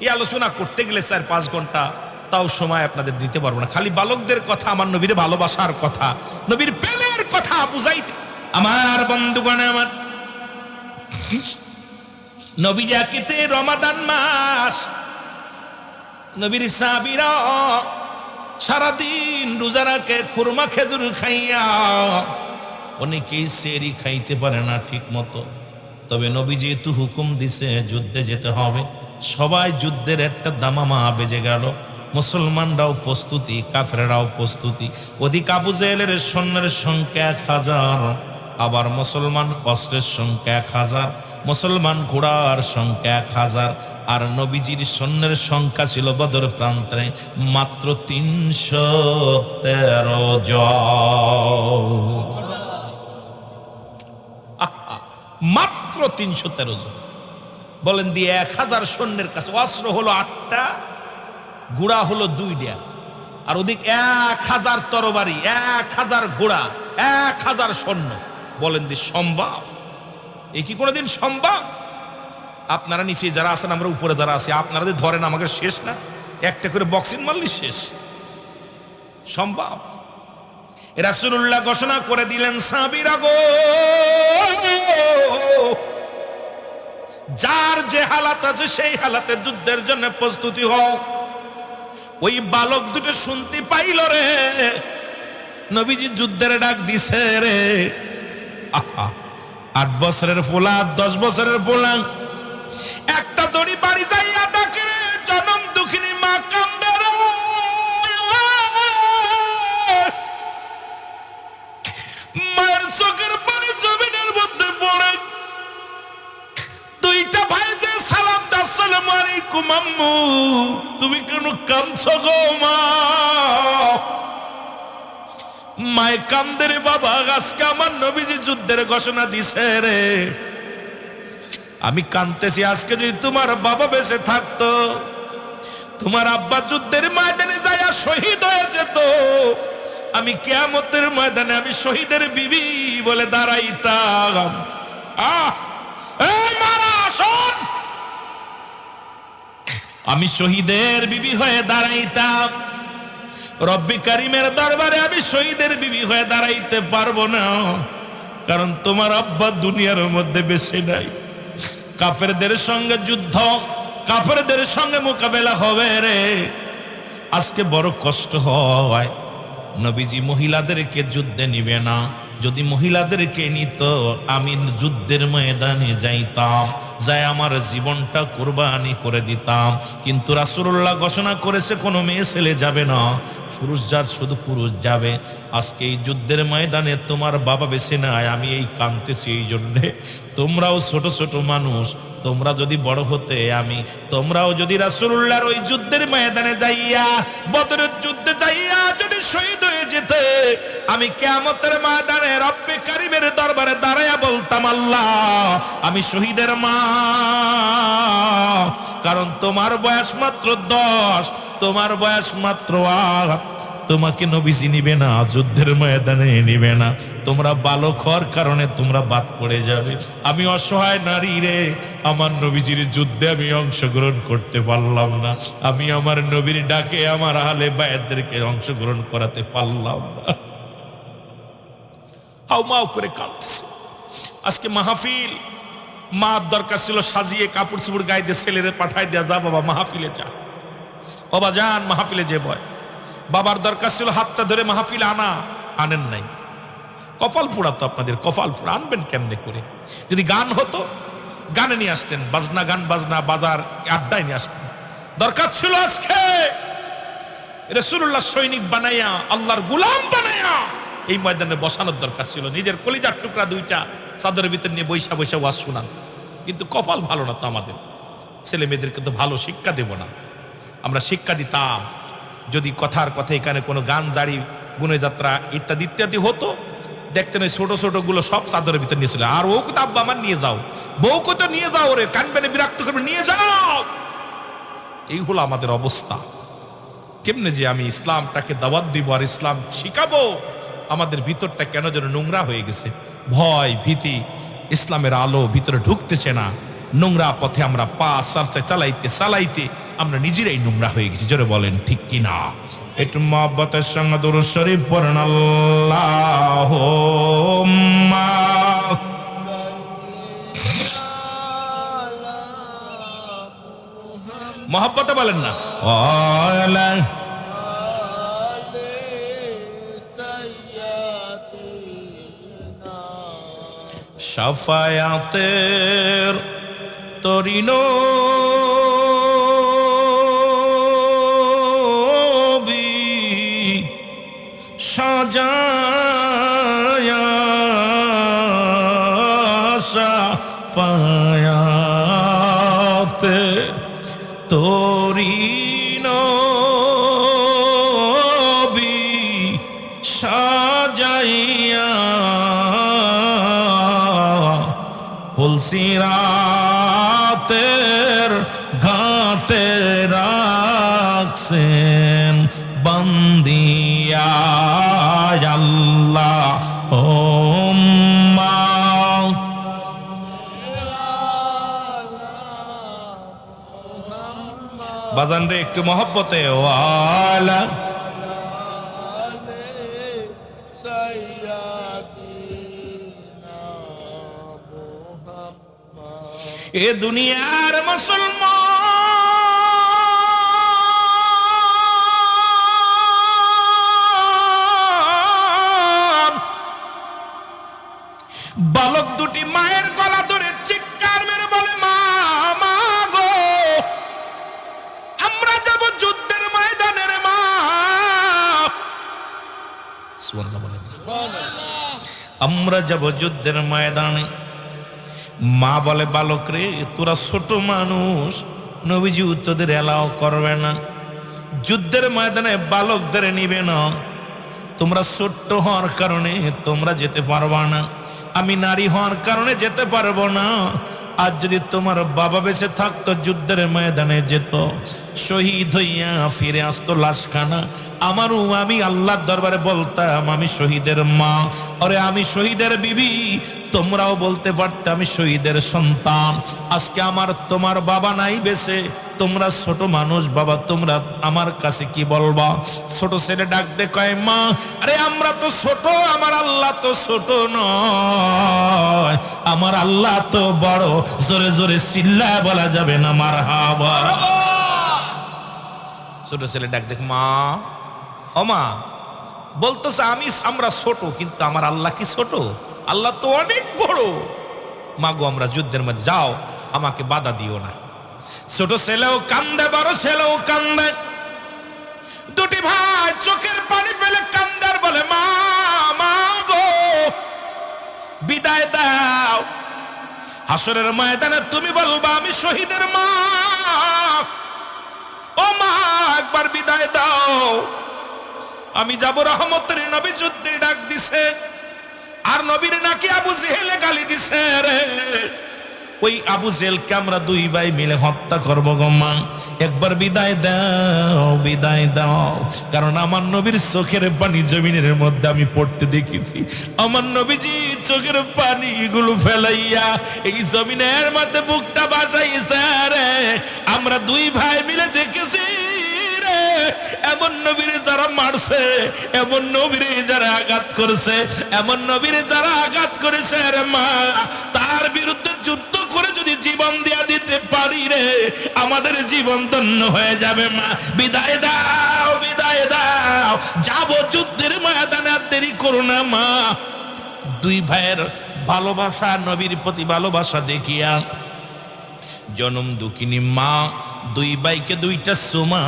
এই আলোচনা করতে গেলে 4-5 ঘন্টা, তাও সময় আপনাদের দিতে পারবো না। খালি বালকদের কথা, আমার নবীর ভালোবাসার কথা, নবীর প্রেমের কথা বুঝাইতে। আমার বন্ধুগণ, আমার নবী জাকিতে রমাদান মাস, নবীর সাহাবীরা সারাদিন রোজা রাখে, খুরমা খেজুর খাইয়া। অনেকেই সেরি খাইতে পারে না ঠিক মতো। তবে নবী যেহেতু হুকুম দিছে যুদ্ধে যেতে হবে, সবাই যুদ্ধের একটা দামামা বেজে গেল। মুসলমানরাও প্রস্তুতি, কাফেররাও প্রস্তুতি। ওদিক আবু জেহেলের সৈন্যের সংখ্যা 1000, আবার মুসলমান অস্ত্রের সংখ্যা 1000, মুসলমান ঘোড়ার সংখ্যা 1000। আর নবীজির সৈন্যের সংখ্যা ছিল বদর প্রান্তে মাত্র 313 জন। মাত্র 313 জন। বলেন দিয়ে 1000 সৈন্যের কাছে অস্ত্র হলো 8টা, ঘোড়া হলো 2টা, আর ওদিক 1000 তরবারি, 1000 ঘোড়া, 1000 সৈন্য। বলেন দি সম্ভব? এই কি কোনোদিন সম্ভব? আপনারা নিচে যারা আছেন, আমরা উপরে যারা আছি, আপনারা যদি ধরেন আমাকে শেষ না, একটা করে বক্সিং মারলি শেষ। সম্ভব? রাসূলুল্লাহ ঘোষণা করে দিলেন, সাহাবীরা গো, যার যে হালাত আছে সেই হালাতে যুদ্ধের জন্য প্রস্তুতি হও। ওই বালক দুটো শুনতে পাইল রে, নবীজি যুদ্ধের ডাক দিছে রে। 8 বছরের পোলা, 10 বছরের পোলা, একটা দড়ি বাড়ি যাইয়া ডাকে রে, জনম দুঃখিনী মা কান্দে রে। মায়ের চোখের পানি জমিনের মধ্যে পড়ে। দুইটা ভাই যে সালাম দা, আসসালামু আলাইকুম আম্মু, তুমি কেন কাঁদছো গো মা? মায়ে কান্দে রে, বাবা আজকে আমার নবীজি যুদ্ধের ঘোষণা দিছে রে, আমি কাঁদতেছি। আজকে যদি তোমার বাবা বেঁচে থাকতো, তোমার আব্বা যুদ্ধের ময়দানে যাইয়া শহীদ হয়ে যেত, আমি কিয়ামতের ময়দানে আমি শহীদের বিবি বলে দাঁড়াইতাম। আমি শহীদের বিবি হয়ে দাঁড়াইতাম। রব্বি কারিমের দরবারে আমি শহীদের বিবি হয়ে দাঁড়াইতে পারবো না, কারণ তোমার আব্বা দুনিয়ার মধ্যে বেঁচে নাই। কাফেরদের সঙ্গে যুদ্ধ, কাফেরদের সঙ্গে মোকাবেলা হবে রে। আজকে বড় কষ্ট হয়। নবীজি মহিলাদেরকে যুদ্ধে নিবে না, যদি মহিলাদেরকে নিত আমি যুদ্ধের ময়দানে যাইতাম, যাই আমার জীবনটা কুরবানি করে দিতাম। কিন্তু রাসূলুল্লাহ ঘোষণা করেছে কোনো মেয়ে ছেলে যাবে না, পুরুষ যার শুধু পুরুষ যাবে। আজকে এই যুদ্ধের ময়দানে তোমার বাবা বেঁচে নাই, আমি এই কাঁদতেছি এই জন্যে। তোমরাও ছোট ছোট মানুষ, তোমরা যদি বড় হতে, তোমরাও যদি রাসূলুল্লাহর ওই যুদ্ধের ময়দানে যাইয়া, বদরের যুদ্ধে যাইয়া যদি শহীদ হয়ে যেতে, আমি কিয়ামতের ময়দানে রব্বে কারিমের দরবারে দাঁড়াইয়া বলতাম, আল্লাহ আমি শহীদের মা। কারণ তোমার বয়স মাত্র 10, তোমার বয়স মাত্র 8, তোমাকে নবীজি নিবে না, যুদ্ধের ময়দানে নিবে না। তোমরা বালক হওয়ার কারণে তোমরা বাদ পড়ে যাবে। আমি অসহায় নারী রে, আমার নবীজির যুদ্ধে আমি অংশগ্রহণ করতে পারলাম না। আমি আমার নবীর ডাকে আমার আহলে বায়াতদেরকে অংশগ্রহণ করাতে পারলাম না। হাউমাউ করে কাঁদতেছে। আজকে মাহফিল, মা দরকার ছিল সাজিয়ে কাপড় চোপড় গায়ে দিয়ে ছেলেরে পাঠাই দেয়া, যা বাবা মাহফিলে যা, বাবা যান মাহফিলে যে বয়। বাবার দরকার ছিল হাতটা ধরে মাহফিলে আনা, আনেন নাই। কপাল পোড়া তো আপনাদের, কপাল পোড়া। আনবেন কেমনে করে? যদি গান হতো গানে নিয়ে আসতেন, বাজনা গান বাজনা বাজার আড্ডায় নিয়ে আসতেন। দরকার ছিল আজকে রাসূলুল্লাহ সৈনিক বানাইয়া, আল্লাহর গোলাম বানাইয়া এই ময়দানে বসানোর দরকার ছিল। নিজের কলিজার টুকরা দুইটা চাদরের ভিতর নিয়ে বৈশা বৈশা ওয়াজ শোনান। কিন্তু কপাল ভালো না তো আমাদের, ছেলে মেয়েদেরকে তো ভালো শিক্ষা দেব না। আমরা শিক্ষা দিতাম যদি কথার কথা এখানে কোনো গান জারি, গুণযাত্রা ইত্যাদি ইত্যাদি হতো, দেখতেন ওই ছোট ছোট গুলো সব চাদরের ভিতর নিয়েছিল। আর ও তো আব্বা আমার নিয়ে যাও, বউকে তো নিয়ে যাও, ওরে কানবেনে বিরক্ত করবে, নিয়ে যাও। এই হলো আমাদের অবস্থা। কেমনে যে আমি ইসলামটাকে দাওয়াত দিব আর ইসলাম শিখাবো, আমাদের ভিতরটা কেন যেন নোংরা হয়ে গেছে। ভয় ভীতি, ইসলামের আলো ভিতরে ঢুকতেছে না। নোংরা পথে আমরা পা চালাইতে চালাইতে আমরা নিজেরাই নোংরা হয়ে গেছি। জোরে বলেন ঠিক কিনা? একটু মহব্বতের সঙ্গে দুরূদ শরীফ পড়েন। আল্লাহুম্মা মহব্বতে বলেন না, শাফায়াতের তরি নবী সাজায়া শাফায়াতের তরি নবী সাজাইয়া ফুলসিরাতের ঘাটে রাখছেন বন্দিয়া আল্লাহ বাজান রে একটু মহব্বতে ওয়ালা এ দুনিয়ার মুসলমান, বালক দুটি মায়ের গলা ধরে চিৎকার মেরে বলে, মা, মা গো, আমরা যাব যুদ্ধের ময়দানে রে মা। সুবহানাল্লাহ বলেন, আমরা যাব যুদ্ধের ময়দানে। মা বলে, বালক রে, তোরা ছোট মানুষ, নবীজি তোদের এলাও করবে না, যুদ্ধের ময়দানে বালকদের নিবে না, তোমরা ছোট্ট হওয়ার কারণে তোমরা যেতে পারবা না, আমি নারী হওয়ার কারণে যেতে পারবো না। আজ যদি তোমার বাবা বেঁচে থাকতো, যুদ্ধের ময়দানে যেত, শহীদ হইয়া ফিরে আসতো লাশখানা, আমি আল্লাহর দরবারে বলতাম আমি শহীদের মা, আরে আমি শহীদের বিবি, তোমরাও বলতে পারতে আমি শহীদের সন্তান। আজকে তোমার বাবা নাই বেঁচে, তোমরা ছোট মানুষ, বাবা তোমরা আমার কাছে কি বলবা? ছোট ছেলে ডাক দে কয়, মা, আরে আমরা তো ছোট, আমার আল্লাহ তো ছোট নয়, আমার আল্লাহ তো বড়। জোরে জোরে চিল্লায় বলা যাবে না মারহাবা। ছোট ছেলে ডাক দেখ, মা, ও মা, বলতেছে আমরা ছোট, কিন্তু আমার আল্লাহ কি ছোট? আল্লাহ তো অনেক বড়। মা গো, আমরা যুদ্ধের মধ্যে, যাও, আমাকে বাধা দিও না। ছোট ছেলেও কান্দে, বড় ছেলেও কান্দে, দুটি ভাই চোখের পানি ফেলে কান্দে আর বলে, মা, মা গো, বিদায় দাও, হাসরের ময়দানে তুমি বলবা আমি শহীদের মা। ও মা, একবার বিদায় দাও, আমি যাব রহমতের নবী। যুদ্ধে ডাক দিছে, আর নবীর নাকি আবু জেহেলে গালি দিছে রে। ওই আবু জেহেলকে আমরা দুই ভাই মিলে হত্যা করবো গো মা, একবার বিদায় দাও, বিদায় দাও। কারণ আমার নবীর চোখের পানি জমিনের মধ্যে আমি পড়তে দেখেছি, আমার নবীজি চোখের পানি গুলো ফেলাইয়া এই জমিনের মধ্যে বুকটা বাসাইছে রে। আমরা দুই ভাই মিলে দেখেছি রে, এমন নবীরে যারা মারছে, এমন নবীরে যারা আঘাত করেছে, এমন নবীরে যারা আঘাত করেছে রে মা, তার বিরুদ্ধে যুদ্ধ করে যদি জীবন দিয়া দিতে পারি রে, আমাদের জীবন ধন্য হয়ে যাবে মা। বিদায় দাও, বিদায় দাও, যাবো যুদ্ধের ময়দানে, আর দেরি করো না মা। দুই ভাইয়ের ভালোবাসা, নবীর প্রতি ভালোবাসা দেখিয়া জনম দুঃখিনী মা দুই ভাইকে দুইটা চুমা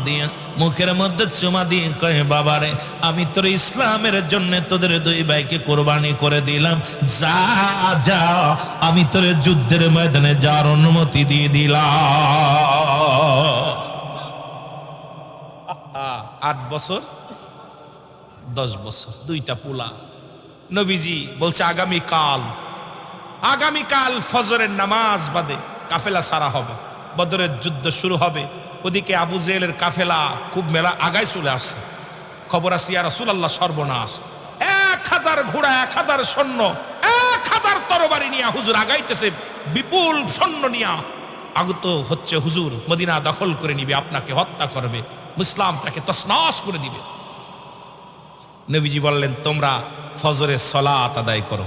দিয়ে, মুখের মধ্যে চুমা দিয়ে কয়ে, বাবারে, আমি তোর ইসলামের জন্য তোদের দুই ভাইকে কোরবানি করে দিলাম, যা যা, আমি তোর যুদ্ধের ময়দানে যাওয়ার অনুমতি দিয়ে দিলাম। 8 বছর 10 বছর, দুইটা পোলা। নবীজি বলছে, আগামীকাল ফজরের নামাজ বাদে কাফেলা সারা হবে, বদরের যুদ্ধ শুরু হবে। ওদিকে আবু জেহেলের কাফেলা খুব মেলা আগায় চলে আসছে। খবর আসছে, ইয়া রাসূলুল্লাহ, সর্বনাশ, 1000 ঘোড়া, 1000 সৈন্য, 1000 তরবারি নিয়ে হুজুর আগাইতেছে, বিপুল সৈন্য নিয়ে আগত হচ্ছে। হুজুর মদিনা দখল করে নিবে, আপনাকে হত্যা করবে, ইসলামটাকে তছনছ করে দিবে। নবীজি বললেন, তোমরা ফজরের সালাত আদায় করো,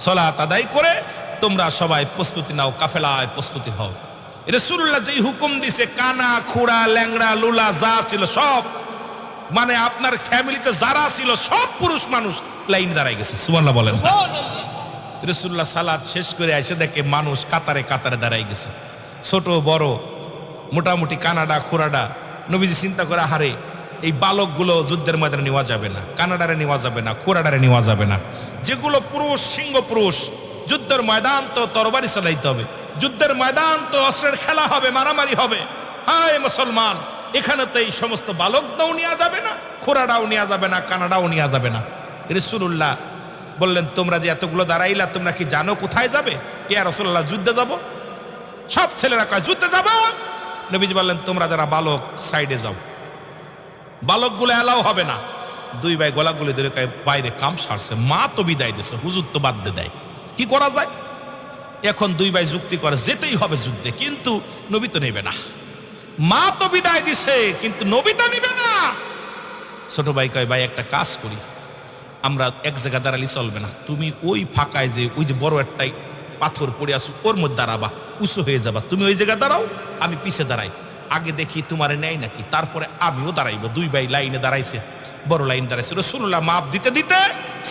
সালাত আদায় করে তোমরা সবাই প্রস্তুতি নাও, কাফেলায় প্রস্তুতি হও। রাসূলুল্লাহ যেই হুকুম দিছে, কানা, খুড়া, ল্যাংড়া, লুলা যা ছিল সব, মানে আপনার ফ্যামিলিতে যারা ছিল সব পুরুষ মানুষ লাইন দাঁড়ায় গেছে। সুবহানাল্লাহ বলেন। রাসূলুল্লাহ সালাত শেষ করে এসে দেখে মানুষ কাতারে কাতারে দাঁড়ায় গেছে, ছোট বড়, মোটামুটি কানাডা খুড়াডা। নবীজি চিন্তা করে, হারে, এই বালকগুলো যুদ্ধের ময়দানে নেওয়া যাবে না, কানাডারে নেওয়া যাবে না, খুড়াডারে নেওয়া যাবে না। যেগুলো পুরুষ, সিংহ পুরুষ, যুদ্ধের ময়দান তো তরবারি চালাইতে হবে, যুদ্ধের ময়দান তো অস্ত্রের খেলা হবে, মারামারি হবে। হায় মুসলমান, এখানে তো এই সমস্ত বালকটাও নেওয়া যাবে না, খুড়াডাও নেওয়া যাবে না, কানাডাও নেওয়া যাবে না। রাসূলুল্লাহ বললেন, তোমরা যে এতগুলো দাঁড়াইলা, তোমরা কি জানো কোথায় যাবে? ইয়া রাসূলুল্লাহ, যুদ্ধে যাব। সব ছেলেরা কয়, যুদ্ধে যাব। নবীজি বললেন, তোমরা যারা বালক সাইডে যাও, বালকগুলো এলাও হবে না। দুই ভাই গলাগুলি ধরে কয়, বাইরে কাম সারছে, মা তো বিদায় দিছে, হুজুর তো বাদ দিয়ে দেয়, কি করা যায়? এখন দুই ভাই যুক্তি করে, যেতেই হবে যুদ্ধে, কিন্তু নবী তো নেবে না। মা তো বিদায় দিছে, কিন্তু নবী তো নেবে না। ছোট ভাই কয়, ভাই একটা কাজ করি, আমরা এক জায়গায় দাঁড়ালে চলবে না, তুমি ওই ফাঁকায় যে ওই যে বড় একটা পাথর পড়ে আসুক, ওর মধ্যে দাঁড়াবা, উঁচু হয়ে যাবা, তুমি ওই জায়গায় দাঁড়াও, আমি পিছে দাঁড়াই, আগে দেখি তোমারে নেয় নাকি, তারপরে আমিও দাঁড়াইবো। দুই ভাই লাইনে দাঁড়াইছে, বড় লাইন দাঁড়াইছে। রাসূলুল্লাহ মাপ দিতে দিতে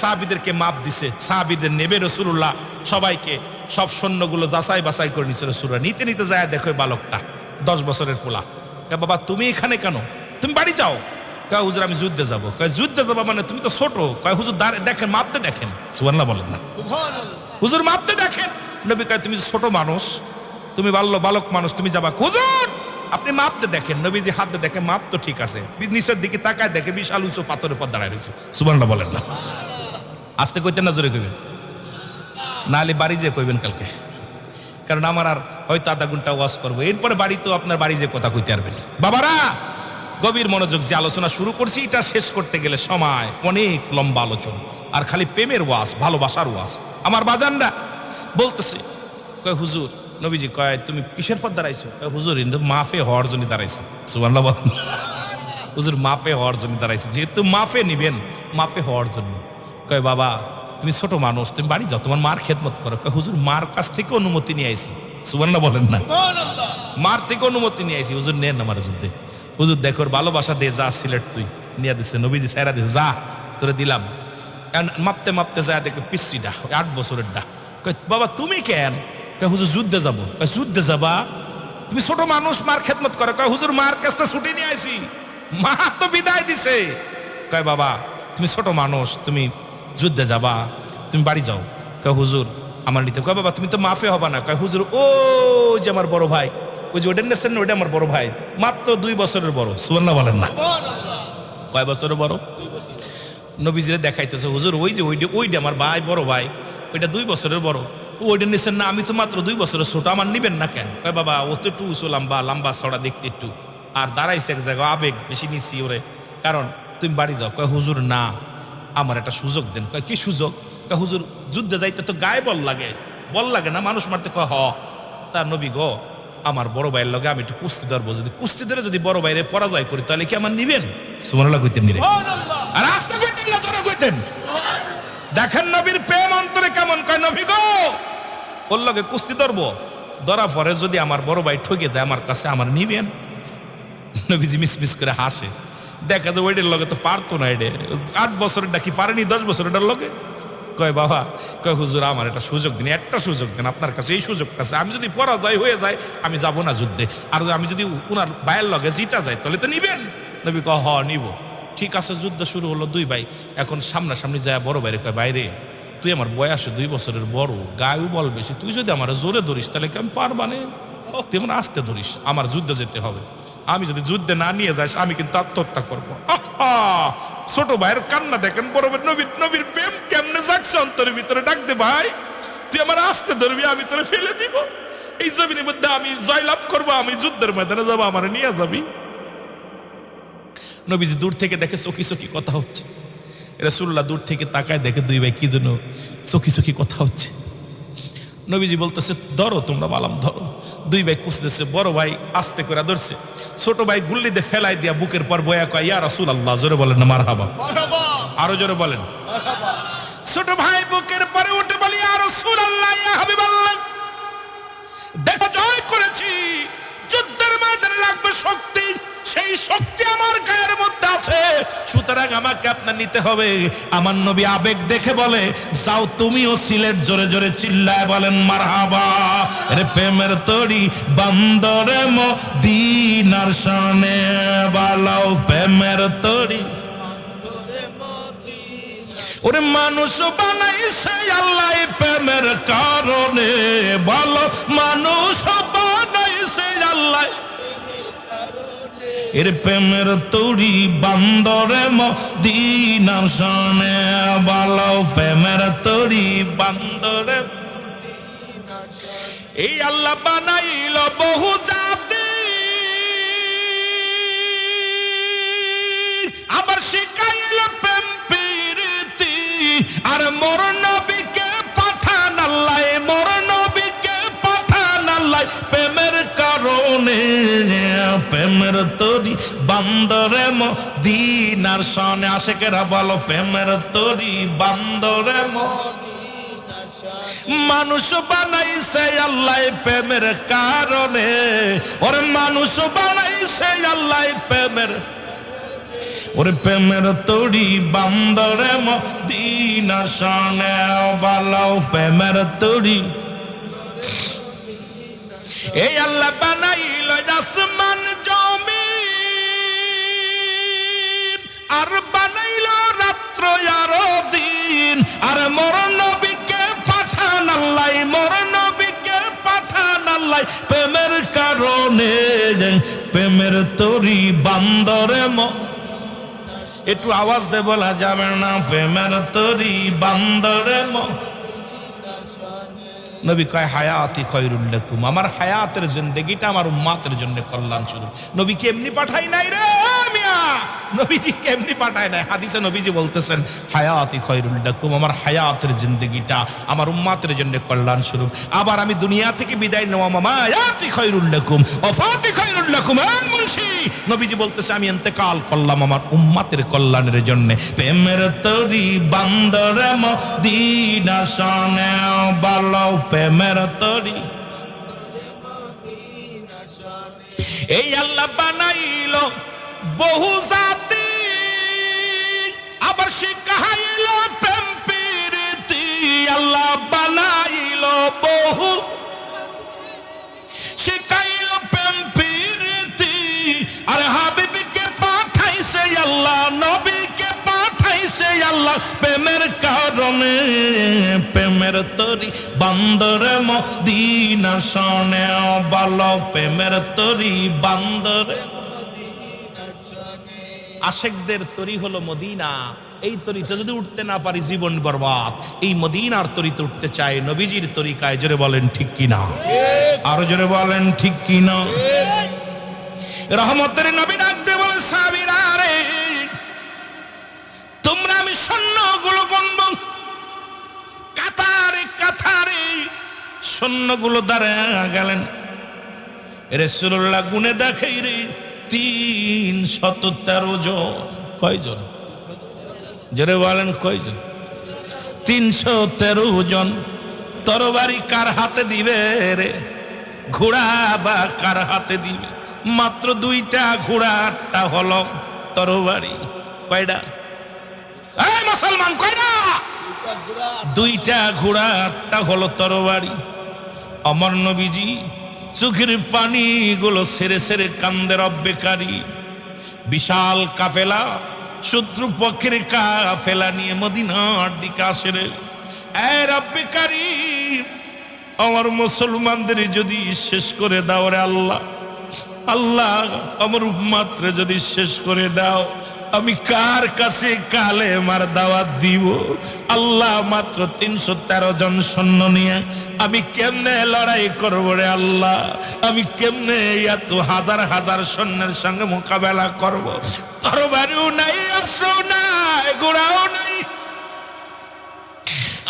সাহাবীদেরকে মাপ দিছে, সাহাবীদের নেবে রাসূলুল্লাহ সবাইকে, সব সৈন্যগুলো যাচাই বাছাই করে নিচ্ছে রাসূলুল্লাহ। নিতে নিতে যায় দেখো বালকটা 10 বছরের পোলা। বাবা তুমি এখানে কেন, তুমি বাড়ি যাও। কয় হুজুর আমি যুদ্ধে যাবো। কয় যুদ্ধে যাবো মানে তুমি তো ছোট। কয় হুজুর দেখেন, মাপতে দেখেন। সুবহানাল্লাহ বলেন না, হুজুর মাপতে দেখেন। নবী কয় তুমি ছোট মানুষ, তুমি বালক মানুষ, তুমি যাবা। হুজুর আপনি মাপতে দেখেন। নবীজি হাত দিয়ে দেখে মাপ তো ঠিক আছে, নিচের দিকে তাকায় দেখে বিশাল উঁচু পাথরের উপর দাঁড়ায় রয়েছে। সুবহানাল্লাহ বলেন না, আসতে কইতেন না, জোরে কইবেন, নাহলে বাড়ি যেয়ে কইবেন কালকে, কারণ আমার আর হয়তো আধা ঘন্টা ওয়াজ করবো, এরপরে বাড়ি তো আপনার বাড়ি যেয়ে কথা কইতে পারবেন। বাবারা গভীর মনোযোগ যে আলোচনা শুরু করছি, এটা শেষ করতে গেলে সময় অনেক লম্বা আলোচনা, আর খালি প্রেমের ওয়াজ, ভালোবাসার ওয়াজ। আমার বাজানরা বলতেছে, কয় হুজুর, নবীজি কয় তুমি কিসের পর দাঁড়াইছো? কয় হুজুর মাফে হওয়ার জন্য দাঁড়াইছে। সুবহানাল্লাহ বলেন, হুজুর মাফে হওয়ার জন্য দাঁড়াইছে, যেহেতু মাফে নিবেন, মাফে হওয়ার জন্য। কয় বাবা তুমি ছোট মানুষ, তুমি বাড়ি যাও, তোমার মার খেদমত করো। কয় হুজুর মার কাছ থেকে অনুমতি নিয়ে আইছি। সুবহানাল্লাহ বলেন না, মার থেকে অনুমতি নিয়ে আইছি। হুজুর নেন আমার যুদ্ধে। হুজুর দেখো ভালোবাসা দে, যা সিলেট তুই নিয়ে দিচ্ছে। নবীজি সাইরা দিছে, যা তোরে দিলাম। মাপতে মাপতে যায় দেখে পিসিটা 8 বছরের ডা। কয় বাবা তুমি কেন? কয় হুজুর যুদ্ধে যাবো। কয় যুদ্ধে যাবা? তুমি ছোট মানুষ, মার খেদমত করে। কয় হুজুর মার কাছে ছুটি নিয়ে আইছি, মা তো বিদায় দিছে। কয় বাবা তুমি ছোট মানুষ, তুমি যুদ্ধে যাবা, তুমি বাড়ি যাও। কয় হুজুর আমার নিতে। কয় বাবা তুমি তো মাফে হবা না। কয় হুজুর ও যে আমার বড় ভাই, ওই যে ওটা নেছেন, ওইটা আমার বড় ভাই, মাত্র 2 বছরের বড়। সুবহানাল্লাহ বলেন না, কয় বছরের বড়? নবীজিরে দেখাইতেছে, হুজুর ওই যে ওইটা আমার ভাই, বড় ভাই, ওইটা 2 বছরের বড়। ওইটা নিছেন না, আমি তো মাত্র 2 বছরের ছোট, আমার নিবেন না কেন? কয় বাবা ও তো একটু উঁচু, লম্বা ছড়া দেখতে একটু, আর দাঁড়াইছে এক জায়গায়, আবেগ বেশি নিছি ওরে, কারণ তুমি বাড়ি যাও। কয় হুজুর না, আমার একটা সুযোগ দেন। কয় কি সুযোগ? কয় হুজুর যুদ্ধে যাইতে তো গায়ে বল লাগে না, মানুষ মারতে। কয় হ। তার নবী গো, আমার বড় ভাইয়ের লগে আমি একটু কুস্তি ধরবো, যদি কুস্তি ধরে যদি বড় ভাইরে পরাজয় করি, তাহলে কি আমার নিবেন? সুবহানাল্লাহ কইতেন নিরে, আর আস্তে কইতেন না, জোরে কইতেন। দেখেন নবীর প্রেম অন্তরে কেমন। কয় নবী গো, ওর লগে কুস্তি ধরবো, ধরা পরে যদি আমার বড় ভাই ঠকে যায় আমার কাছে, আমার নিবেন? নবীজি মিস করে হাসে। দেখা যায় ওইটার লগে তো পারতো না, এটা 8 বছরের ডাকি পারেনি, 10 বছরের লগে। কয় বাবা, কয় হুজুর আমার একটা সুযোগ দিন, একটা সুযোগ দেন আপনার কাছে, এই সুযোগ কাছে, আমি যদি পরাজয় হয়ে যায় আমি যাব না যুদ্ধে, আর আমি যদি উনার ভাইয়ের লগে জিতা যায় তাহলে তো নিবেন। নবী কয় হ নিব। ঠিক আছে, যুদ্ধ শুরু হলো। 2 ভাই এখন সামনাসামনি যায়, বড় ভাইরে কয় বাইরে তুই আমার বয়সে 2 বছরের বড়, গায়েও বল বেশি, তুই যদি আমার জোরে ধরিস তাহলে কি আমি পারবা না? তুই আমার আস্তে ধরিস, আমার যুদ্ধে যেতে হবে, আমি যদি যুদ্ধে না নিয়ে যাস আমি কিন্তু আত্মহত্যা করবো। ছোট ভাইয়ের কান্না দেখেন, বড় ভাই নবীর প্রেম কেমনে যাচ্ছে অন্তরের ভিতরে। ডাক দে ভাই, তুই আমার আস্তে ধরবি, আমি তোরে ফেলে দিব, এই জমিনের মধ্যে আমি জয়লাভ করবো, আমি যুদ্ধের ময়দানে যাবো, আমার নিয়ে যাবি। নবীজি দূর থেকে দেখে চকি কথা হচ্ছে। রাসূলুল্লাহ দূর থেকে তাকায় দেখে 2 ভাই কি জন্য চকি কথা হচ্ছে। নবীজি বলতেছে ধরো তোমরা, বালাম ধরো। 2 ভাই কুছতেছে, বড় ভাই আস্তে করে ধরছে, ছোট ভাই গুল্লি দিয়ে ফেলাই দিয়া বুকের পর বয়া কয় ইয়া রাসূলুল্লাহ। জোরে বলেন না মারহাবা, আরো জোরে বলেন। ছোট ভাই বুকের পরে উঠে বলি ইয়া রাসূলুল্লাহ, ইয়া হাবিবাল্লাহ, দেখো জয় করেছি, যুদ্ধের ময়দানে লাগবে শক্তি, সেই শক্তি আমার গায়ের মধ্যে আছে, সুতরাং আমাকে আপনার নিতে হবে। আমার নবী আবেগ দেখে বলে যাও তুমিও সিলেট, জোরে জোরে চিল্লায় বলেন মারহাবা। রে প্রেমের তরি বন্দরে মদিনার শানে বালাও, প্রেমের তরি ওরে মানুষ বানাইছে আল্লাহ প্রেমের কারণে, বলো মানুষ বানাইছে আল্লাহ এর প্রেমের তরি বন্দরে মদিনার শানে বালাও, প্রেমের তরি বন্দরে। এই আল্লাহ বানাইল বহু জাতি, আবার শিখাইল প্রেম প্রীতি, আর মোর নবীকে পাঠান আল্লাহ, মোর নবীকে পাঠান আল্লাহ প্রেমের কারণে, প্রেমের তরি বন্দরে মদিনার শানে। আশিকেরা বলো প্রেমের তরি বন্দরে মদিনার শানে। মানুষ বানাইছে আল্লাহ প্রেমের কারণে, ওরে মানুষ বানাইছে আল্লাহ প্রেমের, ওরে প্রেমের তরি বান্দরে মদিনা শানে বালাও প্রেমের তরি। এই আল্লাহ বানাইল আসমান জমিন, আর বানাইল রাত্র আর দিন, আর মোর নবীকে পাঠান আল্লাহ, মোর নবীকে পাঠান আল্লাহ প্রেমের কারণে, প্রেমের তরি বান্দরে একটু আওয়াজ দে বলা যাবে না, প্রেমের তরি বান্দরে নবী কয় হায়াতি খায়রুল লাকুম, আমার হায়াতের জিন্দেগিটা আমার উম্মতের জন্য কল্যাণ স্বরূপ। নবী কেমনি পাঠাই নাই রে মিয়া, নবীজি কেমনি পাঠায় নাই। হাদিসে নবীজি বলতেছেন হায়াতি খায়রুল লাকুম, আমার হায়াতের জিন্দেগিটা আমার উম্মতের জন্য কল্যাণ স্বরূপ। আবার আমি দুনিয়া থেকে বিদায় নেওয়া মামা হায়াতি খায়রুল লাকুম ওয়াফাতি খায়রুল লাকুম। মুন্সি নবীজি বলতেছে আমি ইন্তেকাল করলাম আমার উম্মতের কল্যাণের জন্য। প্রেমের তরি বান্দরে মদিনা শানে বালাও প্রেমের তরি। এই আল্লাহ বানাইল বহু জাতি, আবার শিখাইল প্রেম প্রীতি। আল্লাহ বানাইল বহু, শিখাইল প্রেম প্রীতি, আর হাবিবকে পাঠাইছে আল্লাহ, নবীকে পাঠাইছে আল্লাহ প্রেমের কারণে। প্রেমের তরি বান্দরে মদিনা শানে বালাও প্রেমের তরি বান্দরে। আশেকদের তরি হলো মদিনা, এই তরিতে যদি উঠতে না পারি জীবন বরবাদ। এই মদিনার তরিতে উঠতে চাই নবীজির তরিকায়। জোরে বলেন ঠিক কিনা, আরো জোরে বলেন ঠিক কিনা। রহমতের নবী ডাকতে বলে সাহাবীরা রে তোমরা, আমি সৈন্যগুলো গণব, কাতারে কাতারে সৈন্যগুলো দাঁড়ায় গেলেন। রাসূলুল্লাহ গুনে দেখাই রে 313 জন। কয়জন? জোরে বলেন কয়জন? 313 জন। তরবারি কার হাতে দিবে রে? ঘোড়া বা কার হাতে দিবে? মাত্র 2টা ঘোড়া, 8টা হলো তরবারি। কয়টা? এই মুসলমান কয়টা? 2টা ঘোড়া, 8টা হলো তরবারি। আমার নবীজি চোখের পানিগুলো সেরে সেরে কান্দে রব্বে কারীম। বিশাল কাফেলা, শত্রু পক্ষের কাফেলা নিয়ে মদিনার দিকে আসে রে। এ রব্বে কারীম, আমার মুসলমানদের যদি শেষ করে দাও রে আল্লাহ, আল্লাহ আমার উম্মতরে যদি শেষ করে দাও, আমি কার কাছে কালেমার দাওয়াত দিব? আল্লাহ মাত্র 313 জন সৈন্য নিয়ে আমি কেমনে লড়াই করবো রে আল্লাহ? আমি কেমনে এত হাজার হাজার সৈন্যের সঙ্গে মোকাবেলা করব? তরবারিও নাই, অস্ত্রও নাই, ঘোড়াও নাই।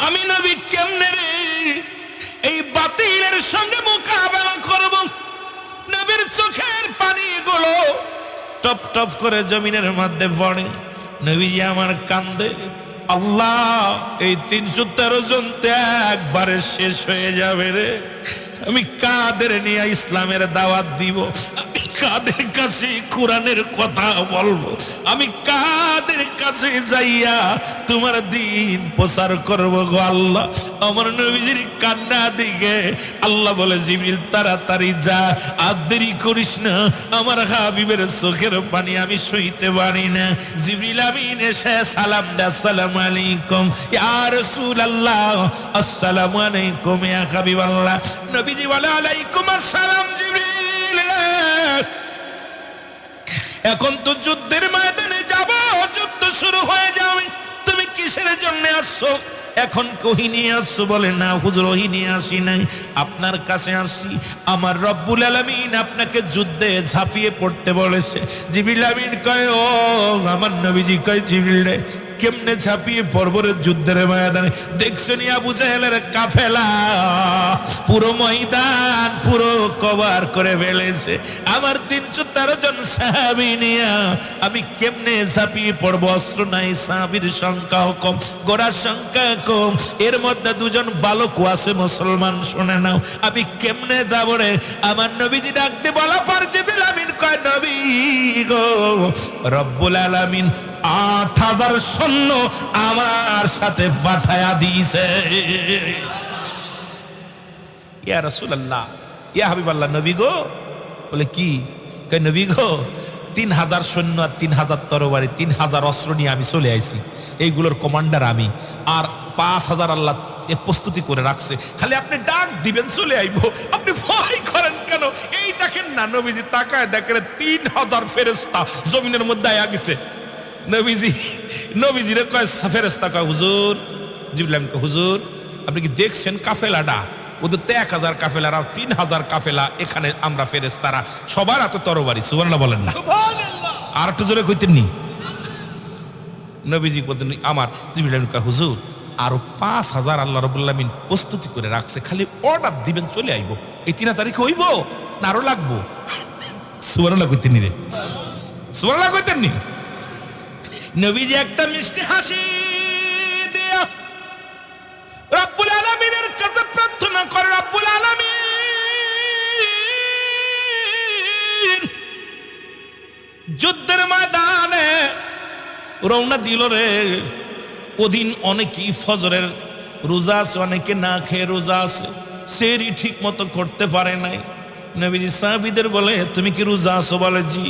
আমি নবী কেমনে রে এই বাতিলের সঙ্গে মোকাবেলা করব? নবীর চোখের পানিগুলো টপ টপ করে জমিনের মধ্যে পড়ে। নবীজি আমার কান্দে, আল্লাহ এই 313 জন তো একবারে শেষ হয়ে যাবে রে। আমি কাদের নিয়ে ইসলামের দাওয়াত দিব? আমি কাদের কাছে কোরআনের কথা বলবো? আমি কাদের কাছে যাইয়া তোমার দিন প্রচার করব গো আল্লাহ? আমার নবীজির কান্না দিকে আল্লাহ বলে, জিবরিল তাড়াতাড়ি যা, আর দেরি করিস না, আমার হাবিবের চোখের পানি আমি সইতে পারি না। জিবরিল আমিন এসে সালাম দেয়, আসসালামু আলাইকুম ইয়া রাসূলুল্লাহ, আসসালামু আলাইকুম ইয়া হাবিবাল্লাহ। নবীজি বলে, আলাইকুম আসসালাম জিবরিল, এখন তো যুদ্ধের ময়দানে যাব, যুদ্ধ শুরু হয়ে যাবে, তুমি কিসের জন্য আসছো? এখন কহি নিয়ে আসছো? বলে না হুজুর, ওহি নিয়ে আসি নাই, আপনার কাছে আসছি। আমার রব্বুল আলামিন আপনাকে যুদ্ধে ঝাঁপিয়ে পড়তে বলেছে। জিবরিল আমিন কয়, ও আমার নবীজি কয়, জিবরিল রে কেমনে ঝাঁপিয়ে পড়বরে যুদ্ধের ময়দানে। দেখছেন আবু জাহেলের কাফেলা পুরো ময়দান পুরো কভার করে ফেলেছে, আমার 313 জন সাহাবী নিয়া আমি কেমনে ঝাঁপিয়ে পড়বো? অস্ত্র নাই, সাহাবীর সংখ্যাও কম, ঘোড়ার সংখ্যা কম, এর মধ্যে 2 জন বালকও আছে মুসলমান। শুনে নাও আমি কেমনে যাব রে? আমার নবীজি ডাকতে বলা পর জিবরিল আমিন কয়, নবী গো, রব্বুল আলামিন 8000 সৈন্য আমার সাথে পাঠায়া দিয়েছে। ইয়া রাসূলুল্লাহ, ইয়া হাবিবাল্লাহ, নবী গো। বলে কি? কয় নবী গো, 3000 সৈন্য আর 3000 তরবারি, 3000 অস্ত্র নিয়ে আমি চলে আইছি, এইগুলোর কমান্ডার আমি, আর 5000 আল্লাহ প্রস্তুতি করে রাখছে, খালি আপনি ডাক দিবেন চলে আইবো, আপনি ভয় করেন কেন? এই দেখেন না, নবীজি তাকায় দেখেন 3000 ফেরেশতা জমিনের মধ্যে আয়া গেছে। নবীজিরে কয় ফেরেশতা, কয় হুজুর, জিবরিল কয় হুজুর আপনি কি দেখছেন কাফেলাটা? ওদের তো 1000 কাফেলা আর 3000 কাফেলা, এখানে আমরা ফেরেশতারা সবার হাতে তরবারি। সুবহানাল্লাহ বলেন না? আর একটু জোরে কইতেন নি? নবীজি বলতেন আমার, জিবরিল কয় হুজুর আরো 5000 আল্লাহ রাব্বুল আলামিন প্রস্তুতি করে রাখছে, খালি অর্ডার দিবেন চলে আইবো। এই 3 তারিখে হইব না আরো লাগবো? সুবহানাল্লাহ কইতেন নি রে? সুবহানাল্লাহ কইতেন নি? নবীজি একটা মিষ্টি হাসি দিয়া রব্বুল আলামিনের কাছে প্রার্থনা করে, রব্বুল আলামিন যুদ্ধের ময়দানে রওনা দিল রে। ওদিন অনেকেই ফজরের রোজা আছে, অনেকে না খেয়ে রোজা আছে, সেহরি ঠিক মতো করতে পারে নাই। নবীজি সাহাবীদের বলে, তুমি কি রোজা আছো? বলে জি।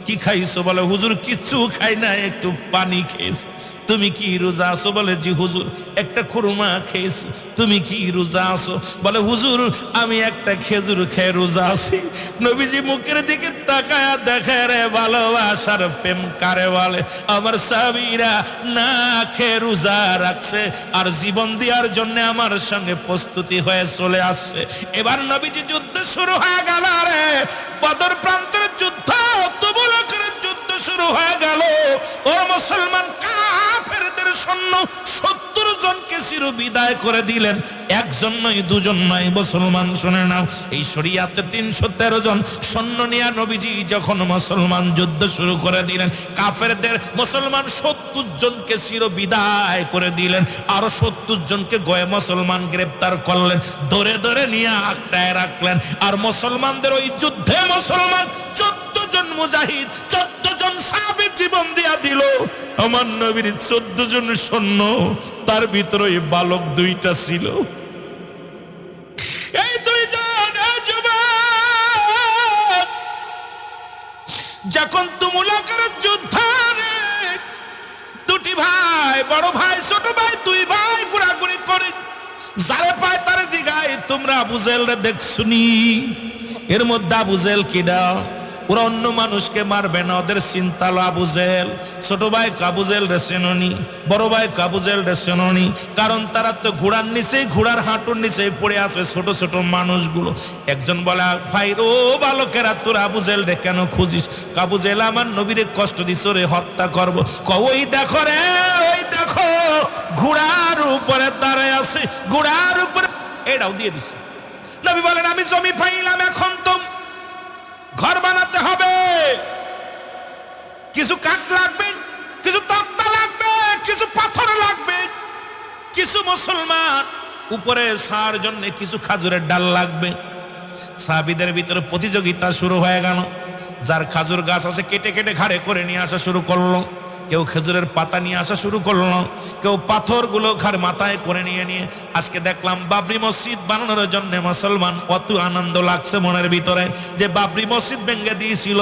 কি খাইছো? বলে হুজুর কিচ্ছু খাই না, একটু পানি খেয়েছি। তুমি কি রোজা আছো? বলে জি হুজুর, একটা খুরমা খেয়েছি। তুমি কি রোজা আছো? বলে হুজুর আমি একটা খেজুর খেয়ে রোজা আছি। নবীজি মুখের দিকে তাকায়া দেখে রে ভালোবাসার প্রেম কারে বলে। আমার সাহাবীরা না খেয়ে রোজা রাখছে আর জীবন দেওয়ার জন্য আমার সঙ্গে প্রস্তুতি হয়ে চলে আসছে। এবার নবীজি যুদ্ধ শুরু হয়ে গেল রে, বদর প্রান্তের যুদ্ধ, তুবুলকের যুদ্ধ শুরু হয়ে গেল। ওর মুসলমান কাফেরদের সৈন্য 70 জনকে চির বিদায় করে দিলেন, একজন নয়, 2 জন নয়। মুসলমান শুনে নাও, এই শরিয়াতে 313 জন সৈন্য নিয়ে নবীজি যখন মুসলমান যুদ্ধ শুরু করে দিলেন, কাফেরদের মুসলমান 70 জনকে চির বিদায় করে দিলেন, আরো 70 জনকে গয়ে মুসলমান গ্রেফতার করলেন, ধরে ধরে নিয়ে আটকায় রাখলেন। আর মুসলমানদের ওই যুদ্ধে মুসলমান 14 জন মুজাহিদ, 14 জন সাহাবী জীবন দিয়া দিল। আমার নবীর 14 জন সৈন্য, তার ভিতরে ওই বালক 2টা ছিল। এই 2 জন যুবক যখন তুমুলকের যুদ্ধে 2টি ভাই, বড় ভাই ছোট ভাই, 2 ভাই ঘোরাঘুরি করে, যারে পায় তারে জিগায় তোমরা আবু জাহেলরে দেখছুনি? এর মধ্যে আবু জাহেল কিডা? ওরা অন্য মানুষকে মারবে না, ওদের চিন্তা হলো আবু জাহেল। ছোট ভাই আবু জাহেল রে চেননি, বড় ভাই আবু জাহেল রে চেননি, কারণ তারা তো ঘোড়ার নিচে, ঘোড়ার হাঁটুর নিচে পড়ে আছে ছোট ছোট মানুষগুলো। একজন বলে ভাই ও বালকেরা, তোর আবু জাহেল রে কেন খুঁজিস? আবু জাহেল আমার নবীরে কষ্ট দিছ রে, হত্যা করবো। ওই দেখো রে, ওই দেখো ঘোড়ার উপরে দাঁড়ায় আছে, ঘোড়ার উপরে এটাও দিয়ে দিছে। নবী বলেন আমি জমি পাইলাম, এখন তো ঘর বানাতে হবে, কিছু কাঠ লাগবে, কিছু তক্তা লাগবে, কিছু পাথর লাগবে, কিছু মুসলমান উপরে ছাড় জন্য কিছু খাজুরের ডাল লাগবে। সাহাবীদের ভিতরে প্রতিযোগিতা শুরু হয়ে গেল, যার খাজুর গাছ আছে কেটে কেটে ঘাড়ে করে নিয়ে আসা শুরু করলো, কেউ খেজুরের পাতা নিয়ে আসা শুরু করলো, কেউ পাথরগুলো ঘাড় মাথায় করে নিয়ে নিয়ে। আজকে দেখলাম বাবরি মসজিদ বানানোর জন্য মুসলমান কত আনন্দ লাগছে মনের ভিতরে, যে বাবরি মসজিদ ভেঙে দিয়েছিল।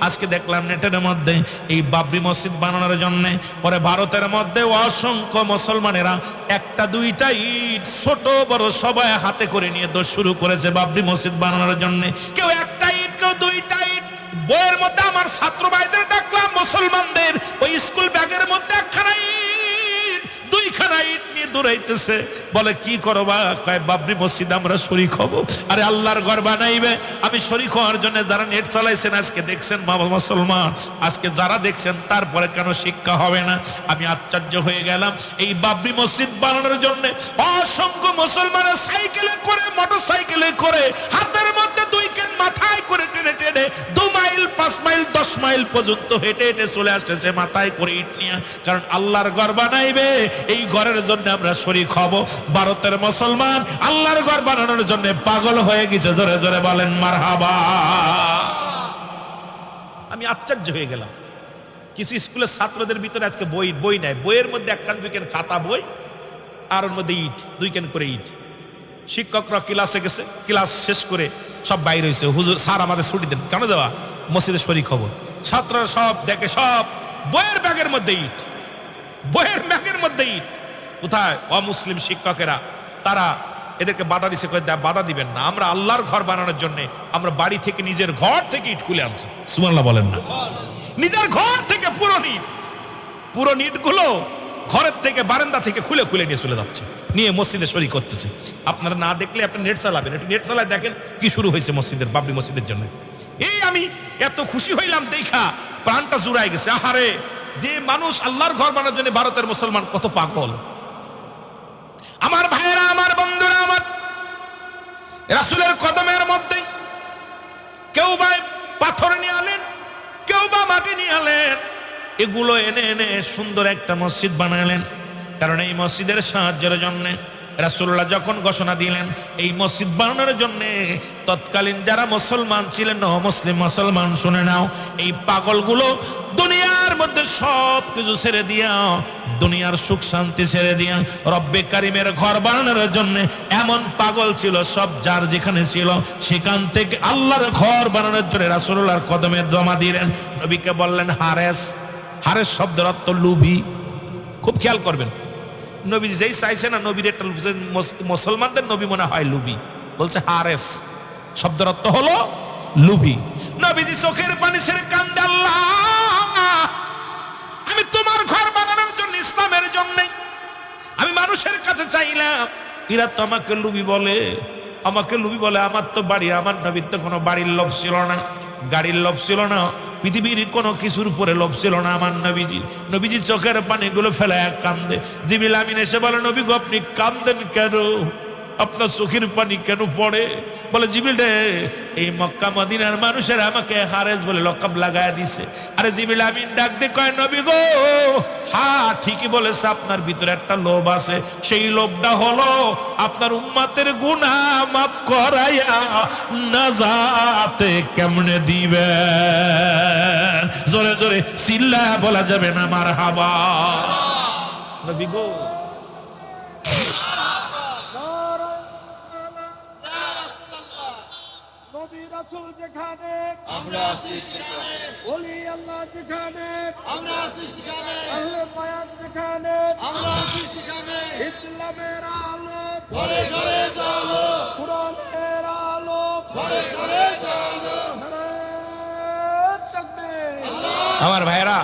আজকে দেখলাম নেটের মধ্যে এই বাবরি মসজিদ বানানোর জন্য পরে ভারতের মধ্যে অসংখ্য মুসলমানেরা 1টা 2টা ইট ছোট বড় সবাই হাতে করে নিয়ে দৌড় শুরু করেছে বাবরি মসজিদ বানানোর জন্য। কেউ 1টা ইট, কেউ 2টা ইট। বইয়ের মধ্যে আমার ছাত্র ভাইদের দেখলাম মুসলমানদের ওই স্কুল ব্যাগের মধ্যে 1খানা ইট, 2খানা ইট নিয়ে দৌড়াইতেছে, বলে কি করবা? কয় বাবরি মসজিদ আমরা শরীক হব। আরে আল্লাহর ঘর বানাইবে, আমি শরীক হওয়ার জন্য যারা নেট চালাইছেন আজকে দেখছেন মুসলমান, আজকে যারা দেখছেন তারপরে কেন শিক্ষা হবে না? আমি আশ্চর্য হয়ে গেলাম। এই বাবরি মসজিদ বানানোর জন্য অসংখ্য মুসলমানের সাইকেলে করে, মোটর সাইকেলে করে, হাতের মধ্যে 2 কেন মাথায় করে টেনে টেনে 2 মাইল 5 মাইল 10 মাইল পর্যন্ত হেঁটে হেঁটে চলে আসতেছে মাথায় করে ইট নিয়ে। কারণ আল্লাহর ঘর বানাইবে, এই ঘরের জন্য আমরা শরীক হব। ভারতের মুসলমান আল্লাহর ঘর বানানোর জন্য পাগল হয়ে গেছে। জোরে জোরে বলেন মারহাবা। আমি আশ্চর্য হয়ে গেলাম। কিছু স্কুলের ছাত্রদের ভিতরে আজকে বই নেয়, বইয়ের মধ্যে 1 কান 2 কান খাতা বই, আর ওর মধ্যে ইট, 2 কান করে ইট। শিক্ষকরা ক্লাসে গেছে, ক্লাস শেষ করে সব বাইরে হয়েছে, হুজুর স্যার আমাদের ছুটি দেন। কেন দেওয়া? মসজিদে শরীক হব। ছাত্ররা সব দেখে, সব বইয়ের ব্যাগের মধ্যে ইট, বইয়ের ব্যাগের মধ্যে ইট। কোথায়? অমুসলিম শিক্ষকেরা তারা এদেরকে বাধা দিছে, বাধা দিবেন না, আমরা আল্লাহর ঘর বানানোর জন্য আমরা বাড়ি থেকে নিজের ঘর থেকে ইট খুলে আনছি। সুবহানাল্লাহ বলেন না? নিজের ঘর থেকে পুরো ইট গুলো ঘরের থেকে বারান্দা থেকে খুলে খুলে নিয়ে চলে যাচ্ছে, নিয়ে মসজিদে শরীক করতেছে। আপনারা না দেখলে আপনি নেট চালাবেন, একটু নেট চালায় দেখেন কি শুরু হয়েছে মসজিদের, বাবরি মসজিদের জন্য। এই আমি এত খুশি হইলাম দেখা, প্রাণটা জুড়াই গেছে। আহারে, যে মানুষ আল্লাহর ঘর বানানোর জন্য ভারতের মুসলমান কত পাগল। আমার ভাইয়েরা, আমার বন্ধুরা, আমার রাসূলের কদমের মধ্যে কেউ বা পাথর নিয়ে আলেন, কেউ বা মাটি নিয়ে আলেন, এগুলো এনে এনে সুন্দর একটা মসজিদ বানালেন। কারণ এই মসজিদের সাহায্যের জন্য রাসূলুল্লাহ যখন ঘোষণা দিলেন এই মসজিদ বানানোর জন্য, তৎকালীন যারা মুসলমান ছিলেন, মুসলিম মুসলমান শুনে নাও, এই পাগলগুলো দুনিয়ার মধ্যে সব কিছু ছেড়ে দিয়া, দুনিয়ার সুখ শান্তি ছেড়ে দিয়া রব্বে কারিমের ঘর বানানোর জন্য এমন পাগল ছিল, সব যার যেখানে ছিল সেখান থেকে আল্লাহর ঘর বানানোর জন্য রাসূলুল্লাহর কদমে জমা দিলেন। নবীকে বললেন হারেস। হারেস শব্দের অর্থ লুভি। খুব খেয়াল করবেন, নবী যেই চাইছে না নবীর একটা মুসলমানদের নবী মনে হয় লুবি, বলছে হারেস শব্দের অর্থ হলো লুবি। নবীজি চোখের পানি ছেড়ে কান্দে, আল্লাহ আমি তোমার ঘর বানানোর জন্য, ইসলামের জন্য আমি মানুষের কাছে চাইলাম, এরা তো আমাকে লুবি বলে, আমাকে লুবি বলে। আমার তো বাড়ি, আমার নবীর তো কোনো বাড়ির লোভ ছিল না, গাড়ির লোভ ছিল না, পৃথিবীর কোনো কিছুর উপরে লোভ ছিল না আমার নবীজি চোখের পানিগুলো ফেলে কান্দে। জিবরিল আমিন এসে বলে, নবী গো আপনি কান্দেন কেন? আপনার চোখের পানি কেন পড়ে? বলে, জিবরিল রে, এই মক্কা মদিনার মানুষের আমাকে হারেস বলে লকাব লাগায় দিছে। আরে জিবরিল আমিন ডাক দিয়ে কয়, নবী গো হ্যাঁ ঠিকই বলেছে, আপনার ভিতরে একটা লোভ আছে, সেই লোভটা হলো আপনার উম্মতের গুনাহ মাফ করাইয়া নাজাতে কেমনে দিবেন। জোরে জোরে চিল্লা বলা যাবে না মারহাবা। নবী গো যেখানে আমরা আছি সেখানে, ওলি আল্লাহ যেখানে আমরা আছি সেখানে, আহলে বায়াত যেখানে আমরা আছি সেখানে, ইসলামের আলো ঘরে ঘরে জ্বলো, কুরআনের আলো ঘরে ঘরে জ্বলো, নারায়ে তাকবীর। আমার ভাইরা,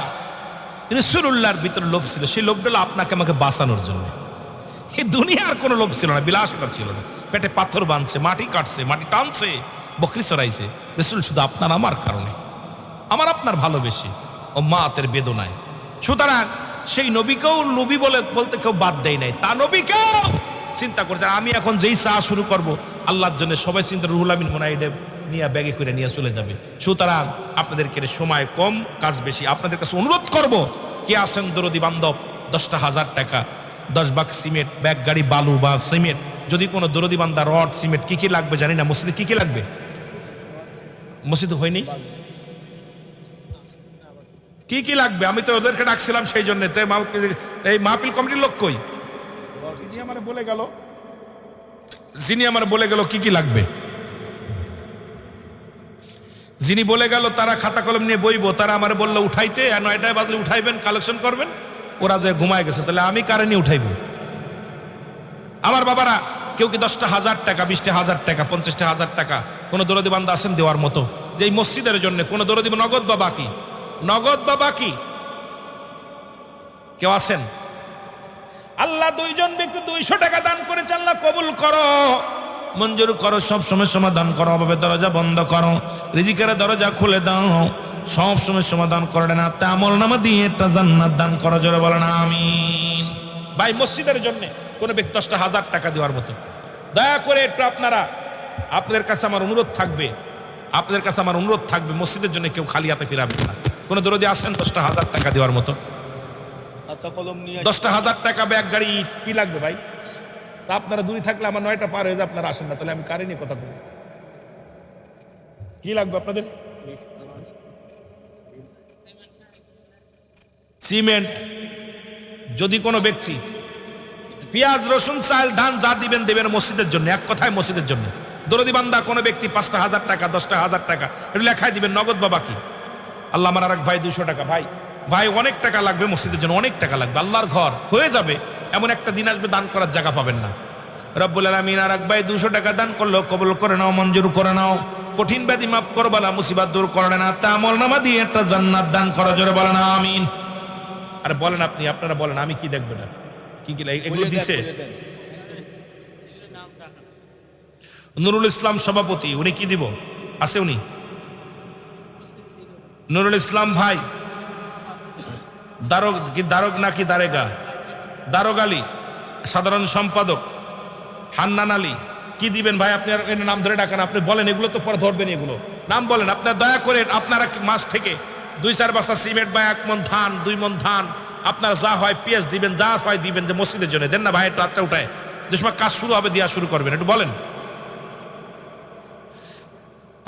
রাসূলুল্লাহর ভিতরে লোভ ছিল, সেই লোভটা হলো আপনাকে আমাকে বাঁচানোর জন্য। এই দুনিয়ার কোনো লোভ ছিল না, বিলাসিতা ছিল না। পেটে পাথর বাঁধছে, মাটি কাটছে, মাটি টানছে, বকরি চড়াইছে, রাসূল শুধু আপনার আমার কারণে, আমার আপনার ভালোবেসে ও মাতের বেদনায়। সুতরাং সেই নবীকেও নবী বলতে কেউ বাদ দেয় নাই, তা নবীকেও চিন্তা করছে। আমি এখন যেই চা শুরু করব আল্লাহর জন্য, সবাই চিন্তা রুহুল আমিন মনে হয় নিয়ে ব্যাগে করে নিয়ে চলে যাবে। সুতরাং আপনাদেরকে সময় কম, কাজ বেশি। আপনাদের কাছে অনুরোধ করব, কে আছেন দরদি বান্ধব, 10,000 টাকা, 10 বাক্স সিমেন্ট, ব্যাগ গাড়ি বালু বা সিমেন্ট, যদি কোনো দরদি বান্ধা রড সিমেন্ট কি কি লাগবে জানি না, মসজিদে কি কি লাগবে? মসজিদে হয়নি, কি কি লাগবে? আমি তো ওদেরকে ডাকছিলাম সেই জন্য। এই মাহফিল কমিটির লোক কই? যিনি আমার বলে গেল কি কি লাগবে, যিনি বলে গেল তারা খাতা কলম নিয়ে বইবো, তারা আমার বললো উঠাইতে, আর 9টায় বাজলে উঠাইবেন, কালেকশন করবেন। ওরা যে ঘুমায় গেছে, তাহলে আমি কারে নিয়ে উঠাইব? আমার বাবারা, কেউ কি 10,000 টাকা, 20,000 টাকা, 50,000 টাকা কোনো দরদি বান্দা আছেন দেওয়ার মতো, যে এই মসজিদের জন্য কোনো দরদি, নগদ বা বাকি, নগদ বা বাকি কেউ আছেন? আল্লাহ দুইজন ব্যক্তি 200 টাকা দান করেছে, আল্লাহ কবুল করো, মঞ্জুর করো, সব সময় সমাধান করো, অভাবে দরজা বন্ধ করো, রিজিকের দরজা খুলে দাও, সব সময় সমাধান করে না, তা আমলনামা দিয়ে একটা জান্নাত দান করো, জোরে বলেন আমিন। ভাই মসজিদের জন্য কোনো ব্যক্তি 10,000 টাকা দেওয়ার মতো, দয়া করে একটু আপনাদের কাছে আমার অনুরোধ থাকবে, মসজিদের জন্য কেউ খালি হাতে ফিরাবেন না। কোনো দরদি আসেন 10,000 টাকা দেওয়ার মতো? 10,000 টাকা ব্যাগ গাড়ি কি লাগবে ভাই? তা আপনারা দূরে থাকলে আমার 9টা পার হয়ে যায়, আপনারা আসেন না, তাহলে আমি কারে নিয়ে কথা বলবো? কি লাগবে আপনাদের? সিমেন্ট। যদি কোনো ব্যক্তি পেঁয়াজ রসুন চাল ধান যা দিবেন দেবেন মসজিদের জন্য, এক কথায় মসজিদের জন্য। দরদি বান্দা কোনো ব্যক্তি 5,000 টাকা 10,000 টাকা এটা লেখায় দিবেন, নগদ বা বাকি। আল্লাহ আমার আরেক ভাই 200 টাকা, ভাই অনেক টাকা লাগবে মসজিদের জন্য, অনেক টাকা লাগবে, আল্লাহর ঘর হয়ে যাবে, এমন একটা দিন আসবে দান করার জায়গা পাবেন না। রব্বুল আলামিন আরেক ভাই 200 টাকা দান করলো, কবুল করে নাও, মঞ্জুর করে নাও, কঠিন ব্যাধি মাফ করো, বালা মুসিবত দূর করে না, তা আমলনামা দিয়ে একটা জান্নাত দান করো, জোরে বলেন আমিন। আর বলেন আপনারা বলেন, আমি কি দেখব না? কি এগুলো দিছে? নুরুল ইসলাম সভাপতি, উনি কি দিব? আছে উনি? নুরুল ইসলাম ভাই দারোগ নাকি দারোগ আলী সাধারণ সম্পাদক, হান্নান আলী, কি দিবেন ভাই? আপনি নাম ধরে ডাকেন, আপনি বলেন, এগুলো তো পরে ধরবেন, এগুলো নাম বলেন। আপনার দয়া করে আপনারা মাস থেকে 2-4 বস্তা সিমেন্ট বা 1 মণ ধান 2 মণ ধান, আপনার যা হয় পেঁয়াজ দিবেন, যা হয় দিবেন, যে মসজিদের জন্য দেন না ভাই, একটু হাতটা উঠায়, যে সময় কাজ শুরু হবে দেওয়া শুরু করবেন, একটু বলেন।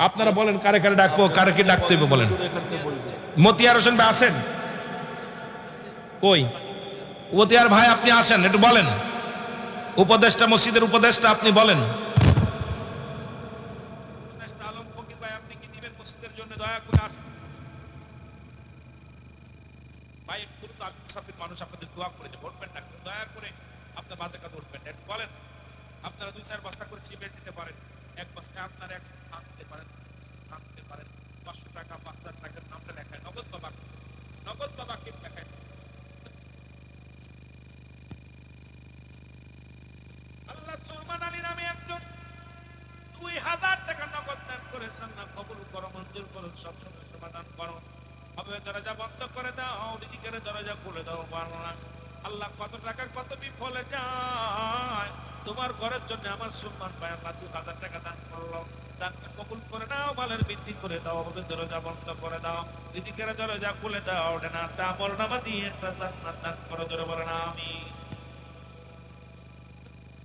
আপনারা বলেন কারে কারে ডাকবো, কারে কি ডাকতে হবে বলেন। মতিয়ার হোসেন ভাই আসেন? কই মতিয়ার ভাই, আপনি আসেন, একটু বলেন। উপদেষ্টা, মসজিদের উপদেষ্টা, আপনি বলেন। আলম ফকির ভাই, আপনি কি দিবেন মসজিদের জন্য? দয়া করে আসেন ভাই, একটু তো আমি মুসাফির মানুষ, আপনাদের দোয়া করে যে ভোটবেন না, দয়া করে আপনার বাজে কাজ উঠবেন, একটু বলেন। আপনারা 2-4 বস্তা করে সিমেন্ট দিতে পারেন, 1 বস্তা আপনার এক ধান দিতে পারেন, 500 টাকা 5,000 টাকার নামটা লেখায়, নগদ বা বাকি লেখায়। আল্লাহ সুলমান আলী নামে একজন 2,000 টাকা নগদ দান করেছেন, না কবুল করো, মঞ্জুর করো, সব সময় সমাধান করো, হবে দরজা বন্ধ করে দাও, রিজিকের দরজা খুলে দাও। আল্লাহ কত টাকা কত বিফলে যায়, তোমার ঘরের জন্য আমার সুলমান ভাই 2,000 টাকা দান করলো, দানকে কবুল করে নাও, মালের বৃদ্ধি করে দাও, হবে দরজা বন্ধ করে দাও, রিজিকের দরজা খুলে দাও, না তা আমলনামা দিয়ে একটা জান্নাত দান করো, জোরে বলেন আমিন।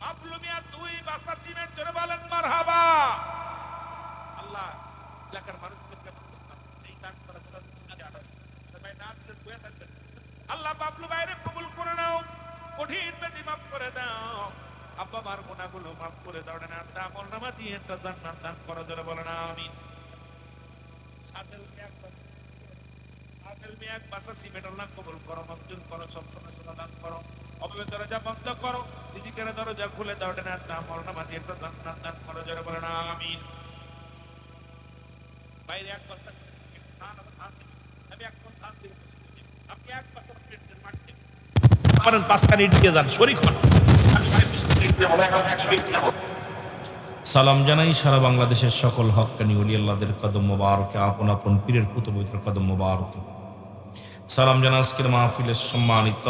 আব্দুল মিয়া 2 বস্তা সিমেন্ট, জোরে বলেন মারহাবা। আল্লাহ এলাকার মানুষদেরকে এই দান করা আল্লাহ বাবলু বাইরে কবুল করে নাও, কঠিন ব্যাধি মাফ করে দাও, আব্বা মার গুনাহগুলো মাফ করে দাও, না তা আমলনামা দিয়ে একটা জান্নাত দান করো, জোরে বলেন আমিন। সাদেল মিয়া 1 বস্তা সিমেন্ট, আল্লাহ কবুল করো, মঞ্জুর করো, সব সময় সমাধান করো, অভাবে দরজা বন্ধ করো, রিজিকের দরজা খুলে দাও, না তা আমলনামা দিয়ে একটা জান্নাত দান করো, জোরে বলেন আমিন। বাইরে 1 বস্তা ধান, আমি 1 মণ ধান দিব, আপনি 1 বস্তা মাটি পারেন, 5 কানি দিয়ে যান, শরীক হন। সালাম জানাই সারা বাংলাদেশের সকল হক্কানি ওলি আল্লাহদের কদম মোবারকে, আপন আপন পীরের পুত পবিত্র কদম মোবারকে সালাম জানা। আজকের মাহফিলের সম্মানিত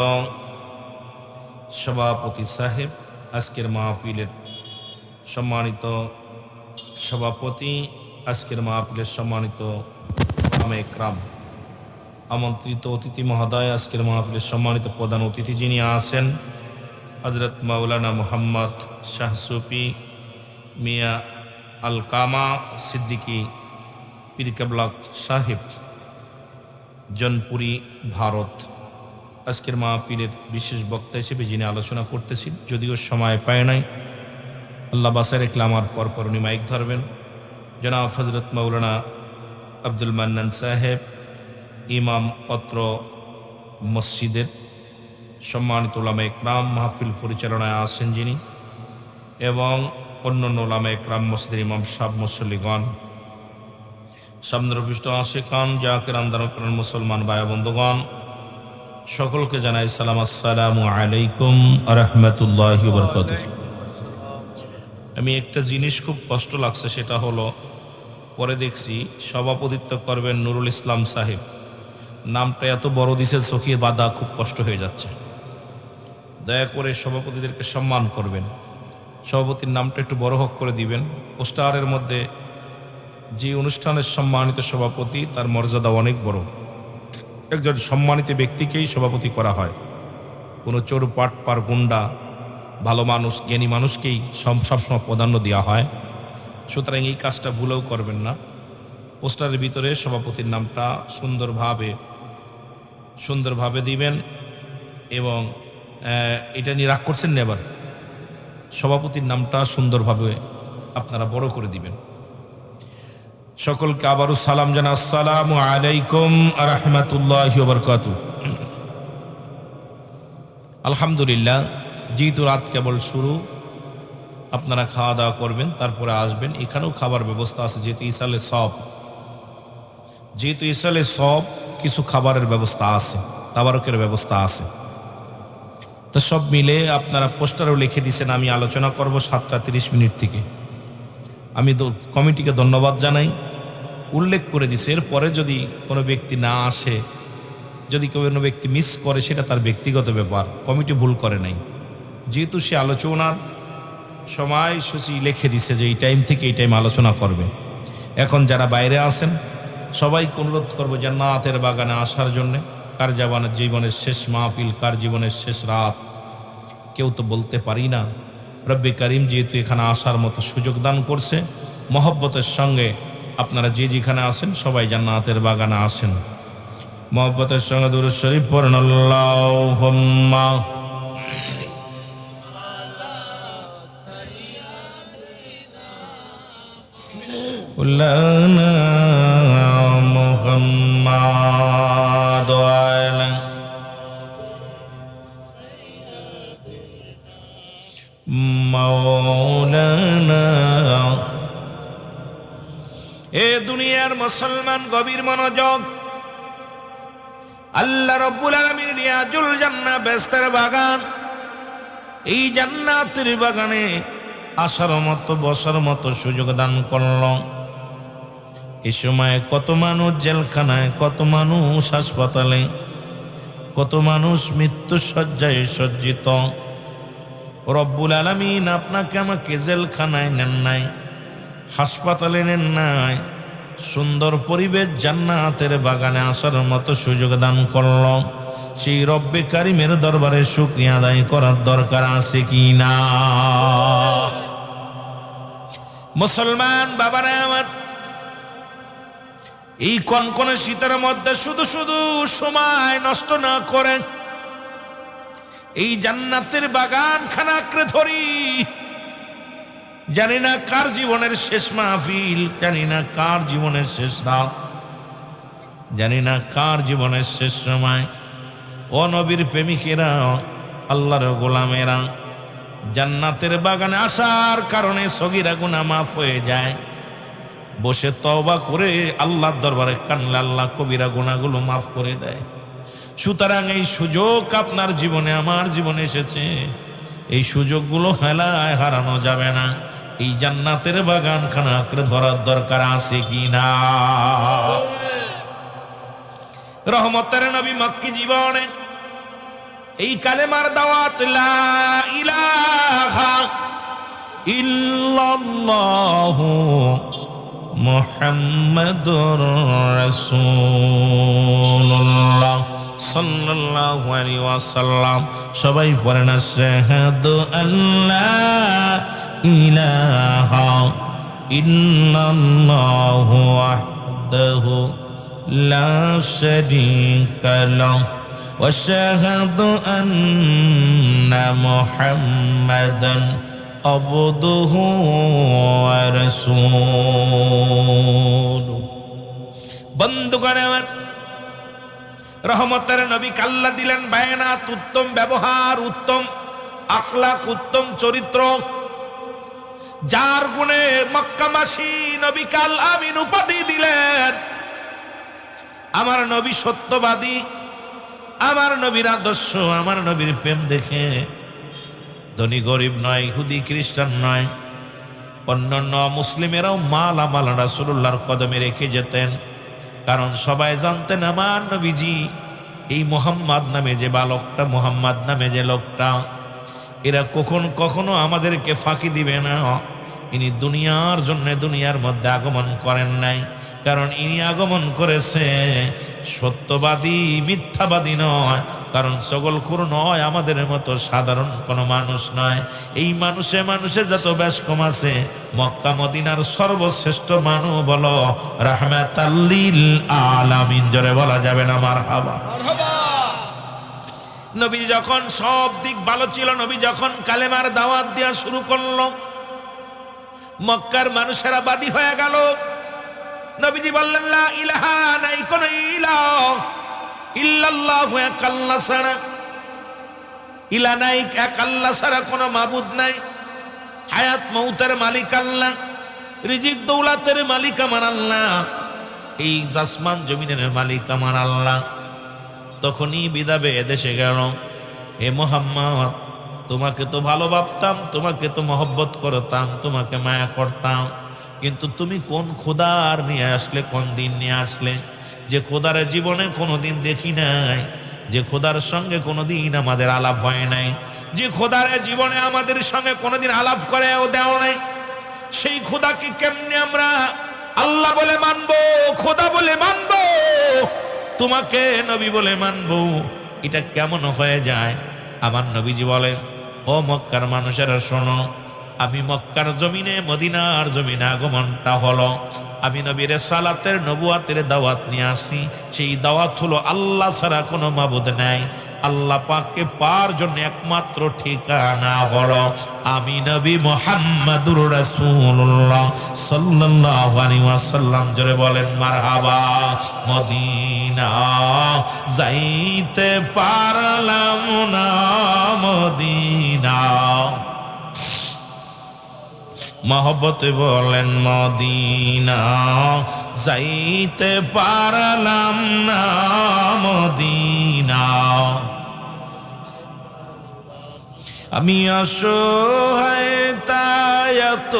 সভাপতি সাহেব, আজকের মাহফিলের সম্মানিত সভাপতি, আজকের মাহফিলের সম্মানিত ইকরাম, আমন্ত্রিত অতিথি মহোদয়, আজকের মাহফিলের সম্মানিত প্রধান অতিথি যিনি আছেন হযরত মাওলানা মুহাম্মদ শাহ সুফি মিয়া আল কামা সিদ্দিকী পীর কেবলা সাহেব, জনপুরি, ভারত। আজকের মাহফিলের বিশেষ বক্তা হিসেবে যিনি আলোচনা করতেছেন, যদিও সময় পায় নাই, আল্লাহ বাসায় রেখলে আমার পরপর উনি মাইক ধরবেন। জনাব হযরত মাওলানা আব্দুল মান্নান সাহেব, ইমাম অত্র মসজিদের, সম্মানিত উলামা ইকরাম, মাহফিল পরিচালনায় আছেন যিনি, এবং অন্যান্য উলামা ইকরাম, মসজিদের ইমাম সাহেব, মুসল্লিগণ, সামনের অভিষ্ট আশিকান, জাকির, আমদান মুসলমান ভাই বন্ধুগণ, সকলকে জানাই সালাম, আসসালামু আলাইকুম ওয়া রাহমাতুল্লাহি ওয়া বারাকাতুহু। আমি একটা জিনিস খুব কষ্ট লাগছে, সেটা হলো পরে দেখছি সভাপতিত্ব করবেন নুরুল ইসলাম সাহেব। নামটা এত বড় দিছে, চোখে বাঁধা, খুব কষ্ট হয়ে যাচ্ছে। দয়া করে সভাপতিদেরকে সম্মান করবেন, সভাপতির নামটা একটু বড় হক করে দিবেন। পোস্টারের মধ্যে যে অনুষ্ঠানের সম্মানিত সভাপতি, তার মর্যাদা অনেক বড়। একজন সম্মানিত ব্যক্তিকেই সভাপতি করা হয়, কোনো চোর পাটপার গুন্ডা, ভালো মানুষ, জ্ঞানী মানুষকেই সবসময় প্রাধান্য দেওয়া হয়। সুতরাং এই কাজটা ভুলেও করবেন না। পোস্টারের ভিতরে সভাপতির নামটা সুন্দরভাবে দিবেন। এবং এটা নিয়ে রাগ করছেন না, এবার সভাপতির নামটা সুন্দরভাবে আপনারা বড় করে দিবেন। সকলকে আবারও সালাম জানা, আসসালামু আলাইকুম ওয়া রাহমাতুল্লাহি ওয়া বারাকাতুহু। আলহামদুলিল্লাহ, যেহেতু রাত কেবল শুরু, আপনারা খাওয়া দাওয়া করবেন, তারপরে আসবেন। এখানেও খাবার ব্যবস্থা আছে, যেহেতু ইসালে সব কিছু খাবারের ব্যবস্থা আছে, তাবারকের ব্যবস্থা আছে। তো সব মিলে আপনারা পোস্টারও লিখে দিয়েছেন, আমি আলোচনা করব 7:30 থেকে। আমি কমিটিকে ধন্যবাদ জানাই, উল্লেখ করে দিছে। এরপরে যদি কোনো ব্যক্তি না আসে, যদি কোনো ব্যক্তি মিস করে, সেটা তার ব্যক্তিগত ব্যাপার, কমিটি ভুল করে নাই। যেহেতু সে আলোচনার সময়সূচি লিখে দিছে যে এই টাইম থেকে এই টাইম আলোচনা করবে। এখন যারা বাইরে আছেন সবাইকে অনুরোধ করবো জান্নাতের বাগানে আসার জন্যে। কার জীবনের শেষ মাহফিল, কার জীবনের শেষ রাত, কেউ তো বলতে পারি না। রব্বে কারিম যেহেতু এখানে আসার মতো সুযোগ দান করছে, মহব্বতের সঙ্গে আপনারা যে যেখানে আসেন সবাই জান্নাতের বাগানে আসেন। মহব্বতের সঙ্গে দুরূদ শরীফ পড়েন, আল্লাহুম্মা উল্লানা মুহাম্মাদ ওয়া আলা মাওলানা। এ দুনিয়ার মুসলমান, গভীর মনোযোগ। আল্লাহ রাব্বুল আলামিন রিয়াজুল জান্নাহ, বেহেশতের বাগান, এই জান্নাতের বাগানে আসার মতো, বসার মতো সুযোগ দান করল। এই সময় কত মানুষ জেলখানায়, কত মানুষ হাসপাতালে, কত মানুষ মৃত্যু শয্যায় সজ্জিত। রব্বুল আলামিন আপনাকে আমাকে জেলখানায় নেন নাই, হাসপাতালে নেন নাই, সুন্দর পরিবেশ জান্নাতের বাগানে আসার মতো সুযোগ দান করল। সেই রব্বে কারিমের দরবারে শুকরিয়া আদায় করার দরকার আছে কি না? মুসলমান বাবারা আমার, এই কনকনে শীতের মধ্যে শুধু সময় নষ্ট না করে এই জান্নাতের বাগান খানা আঁকড়ে ধরি। জানি না কার জীবনের শেষ মাহফিল, জানি না কার জীবনের শেষ রাত, জানি না কার জীবনের শেষ সময়। ও নবীর প্রেমিকেরা, আল্লাহর গোলামেরা, জান্নাতের বাগানে আসার কারণে সগীরা গুনাহ মাফ হয়ে যায়। বসে তওবা করে আল্লাহর দরবারে কানলে আল্লাহ কবিরা গুনাহগুলো মাফ করে দেয়। সুতরাং এই সুযোগ আপনার জীবনে, আমার জীবনে এসেছে, এই সুযোগগুলো হেলায় হারানো যাবে না। এই জান্নাতের বাগান খানা আঁকড়ে ধরার দরকার আছে কি না? রহমতের নবী মক্কি জীবনে এই কালেমার দাওয়াত, লা ইলাহা ইল্লাল্লাহু মুহাম্মাদুর রাসূলুল্লাহ সাল্লাল্লাহু আলাইহি ওয়াসাল্লাম। সবাই পড়েন, আশহাদু আল্লা ইলাহা ইল্লাল্লাহু ওয়াহদাহু লা শারীকা লাহু ওয়া আশহাদু আন্না মুহাম্মাদান আবদুহু ওয়া রাসূলুহু। বন্ধুগণ আমার, রহমতের নবী আল্লাহ দিলেন বায়নাত, উত্তম ব্যবহার, উত্তম আখলাক, উত্তম চরিত্র, যার গুণে মক্কাবাসী নবী কাল আমিন উপাধি দিলেন। আমার নবী সত্যবাদী, আমার নবীর আদর্শ, আমার নবীর প্রেম দেখে ধনী গরিব নয়, ইহুদি খ্রিস্টান নয়, অন্যান্য মুসলিমেরাও মালামাল রাসূলুল্লাহর কদমে রেখে যেতেন। কারণ সবাই জানতেন আমার নবীজি, এই মোহাম্মদ নামে যে বালকটা, মোহাম্মদ নামে যে লোকটা, এরা কখনো আমাদেরকে ফাঁকি দিবে না। ইনি দুনিয়ার জন্য দুনিয়ার মধ্যে আগমন করেন নাই, কারণ ইনি আগমন করেছে সত্যবাদী, মিথ্যাবাদী নয়। কারণ সকলখুর নয়, আমাদের মতো সাধারণ কোনো মানুষ নয়। এই মানুষে যত বেশ কম আছে, মক্কা মদিনার সর্বশ্রেষ্ঠ মানুষ বলো রাহমাতাল লিল আলামিন, জোরে বলা যাবে না মারহাবা। নবী যখন সব দিক ভালো ছিল, নবী যখন কালেমার দাওয়াত দেওয়া শুরু করলো, মক্কার মানুষেরা বাদী হয়ে গেল। নবীজি বললেন লা ইলাহা, নাই কোন ইলাহ ইল্লাল্লাহু, এক আল্লাহ ছাড়া, ইলা নাই, এক আল্লাহ ছাড়া কোনো মাবুদ নাই। হায়াত মৌতের মালিক আল্লাহ, রিজিক দৌলাতের মালিক আমার আল্লাহ, এই আসমান জমিনের মালিক আমার আল্লাহ। তখনই বিদাবে এদেশে গেল, হে মোহাম্মদ, তোমাকে তো ভালো ভাবতাম, তোমাকে তো মহব্বত করতাম, তোমাকে মায়া করতাম, কিন্তু তুমি কোন খোদার নিয়ে আসলে, কোন দিন নিয়ে আসলে, যে খোদার জীবনে কোনোদিন দেখি নাই, যে খোদার সঙ্গে কোনোদিন আমাদের আলাপ হয় নাই, যে খোদার জীবনে আমাদের সঙ্গে কোনোদিন আলাপ করে ও দেও নাই, সেই খোদাকে কেমনে আমরা আল্লাহ বলে মানবো, খোদা বলে মানবো, তোমাকে নবী বলে মানবো? এটা কেমন হয়ে যায়? আমার নবীজি বলে, ও মক্কার মানুষেরা শোনো, আমি মক্কার জমিনে মদিনার জমিনে আগমনটা হলো, আমি নবীর সালাতের নবুয়াতের দাওয়াত নিয়ে আসি। সেই দাওয়াত হলো আল্লাহ ছাড়া কোনো মাবুদ নাই, আল্লাহ পাককে পাওয়ার জন্য একমাত্র ঠিকানা হলো আমি নবী মুহাম্মদুর রাসূলুল্লাহ সাল্লাল্লাহু আলাইহি ওয়াসাল্লাম। জোরে বলেন মারহাবা। মদিনা যাইতে পারলাম না, মদিনা, মহব্বতে বলেন মদিনা যাইতে পারলাম না, মদিনা। আমি অসহায় তাই এত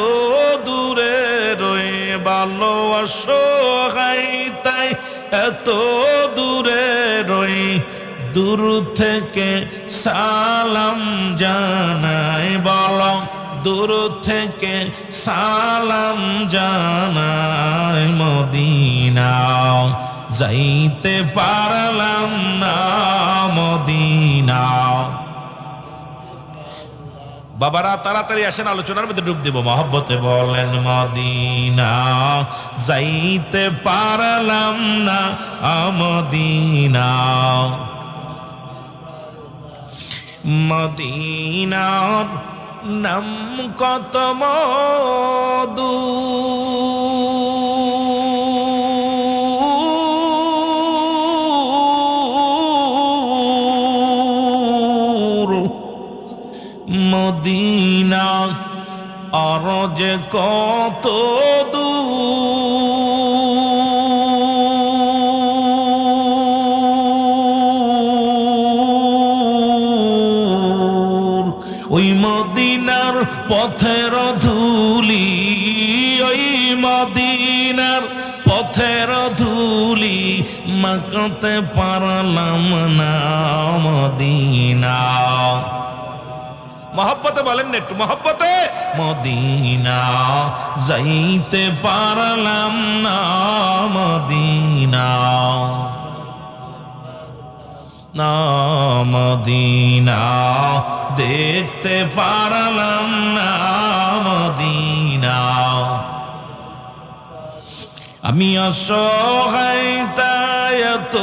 দূরে রই, ভালো অসহায় তাই এত দূরে রই, দূর থেকে সালাম জানাই, বলো দূর থেকে সালাম জানাই, মদিনা যাইতে পারলাম না, মদিনা। বাবারা তাড়াতাড়ি আসেন, আলোচনার মধ্যে ডুব দেব। মহব্বতে বলেন মদিনা যাইতে পারলাম না, মদিনা, মদিনার নাম কত মধু, মদিনা আর যে কত দূর, ওই মদিনার পথের ধুলি, ওই মদিনার পথের ধুলি মাখতে পারলাম না, মদিনা। মহব্বতে বলেন না একটু, মহব্বতে। মদিনা যাইতে পারলাম না, মদিনা, না মদিনা দেখতে পারলাম না, মদিনা। আমি অসহায় তাই এত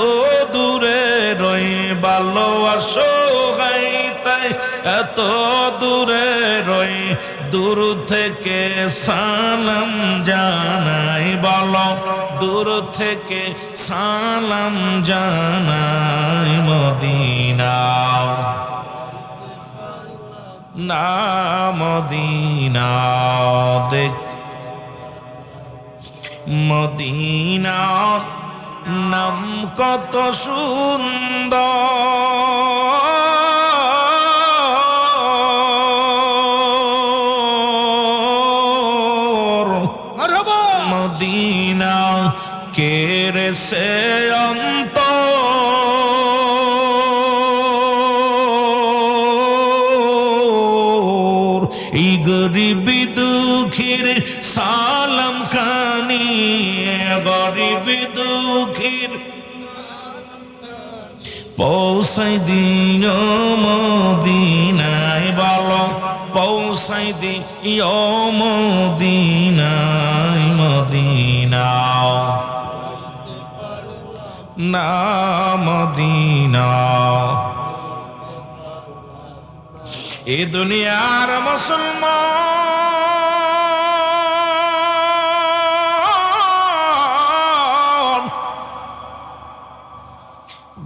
দূরে রই, ভালো অসহায় তাই এত দূরে রই, দূর থেকে সালাম জানাই, বলো দূর থেকে সালাম জানাই, মদিনা, না মদিনা দেখ, মদিনা নাম কত সুন্দর মদিনা কেরে সে অন্তর এই গরিবি দুঃখীর সালাম খানি গরিবি দুঃখীর পৌঁছাই দিও মদিনায় বলো পৌঁছাই দিও মদিনায় মদিনা না মদিনা এ দুনিয়ার মুসলমান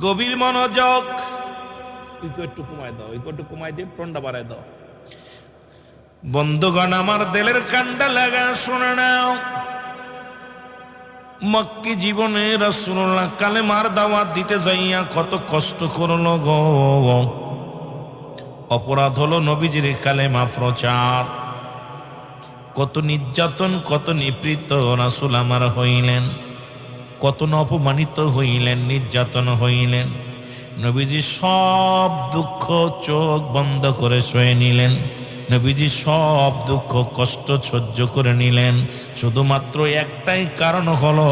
গভীর মনোযোগ একটু কমাই দাও একটু কমাই দিয়ে টন্ডা বাড়াই দাও বন্ধুগণ আমার দিলের কান্ডা লাগা শুনে নাও মক্কি জীবনে রাসূলুল্লাহ কালেমার দাওয়াত দিতে যাইয়া কত কষ্ট করলো গো অপরাধ হলো নবীজির কালেমা প্রচার কত নির্যাতন কত নিপীড়িত রাসূল আমার হইলেন কত অপমানিত হইলেন নির্যাতন হইলেন নবীজি সব দুঃখ চোখ বন্ধ করে শুয়ে নিলেন নবীজি সব দুঃখ কষ্ট সহ্য করে নিলেন শুধুমাত্র একটাই কারণ হলো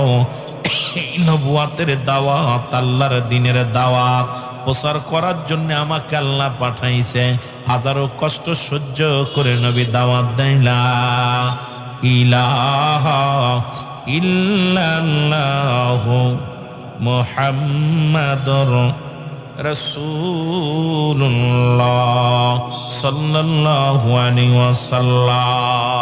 নবুয়াতের দাওয়াত আল্লাহর দ্বীনের দাওয়াত প্রচার করার জন্য আমাকে আল্লাহ পাঠাইছে হাজারো কষ্ট সহ্য করে নবী দাওয়াত দেন লা ইলাহা ইল্লাল্লাহু মুহাম্মাদুর রাসূলুল্লাহ সাল্লাল্লাহু আলাইহি ওয়াসাল্লাম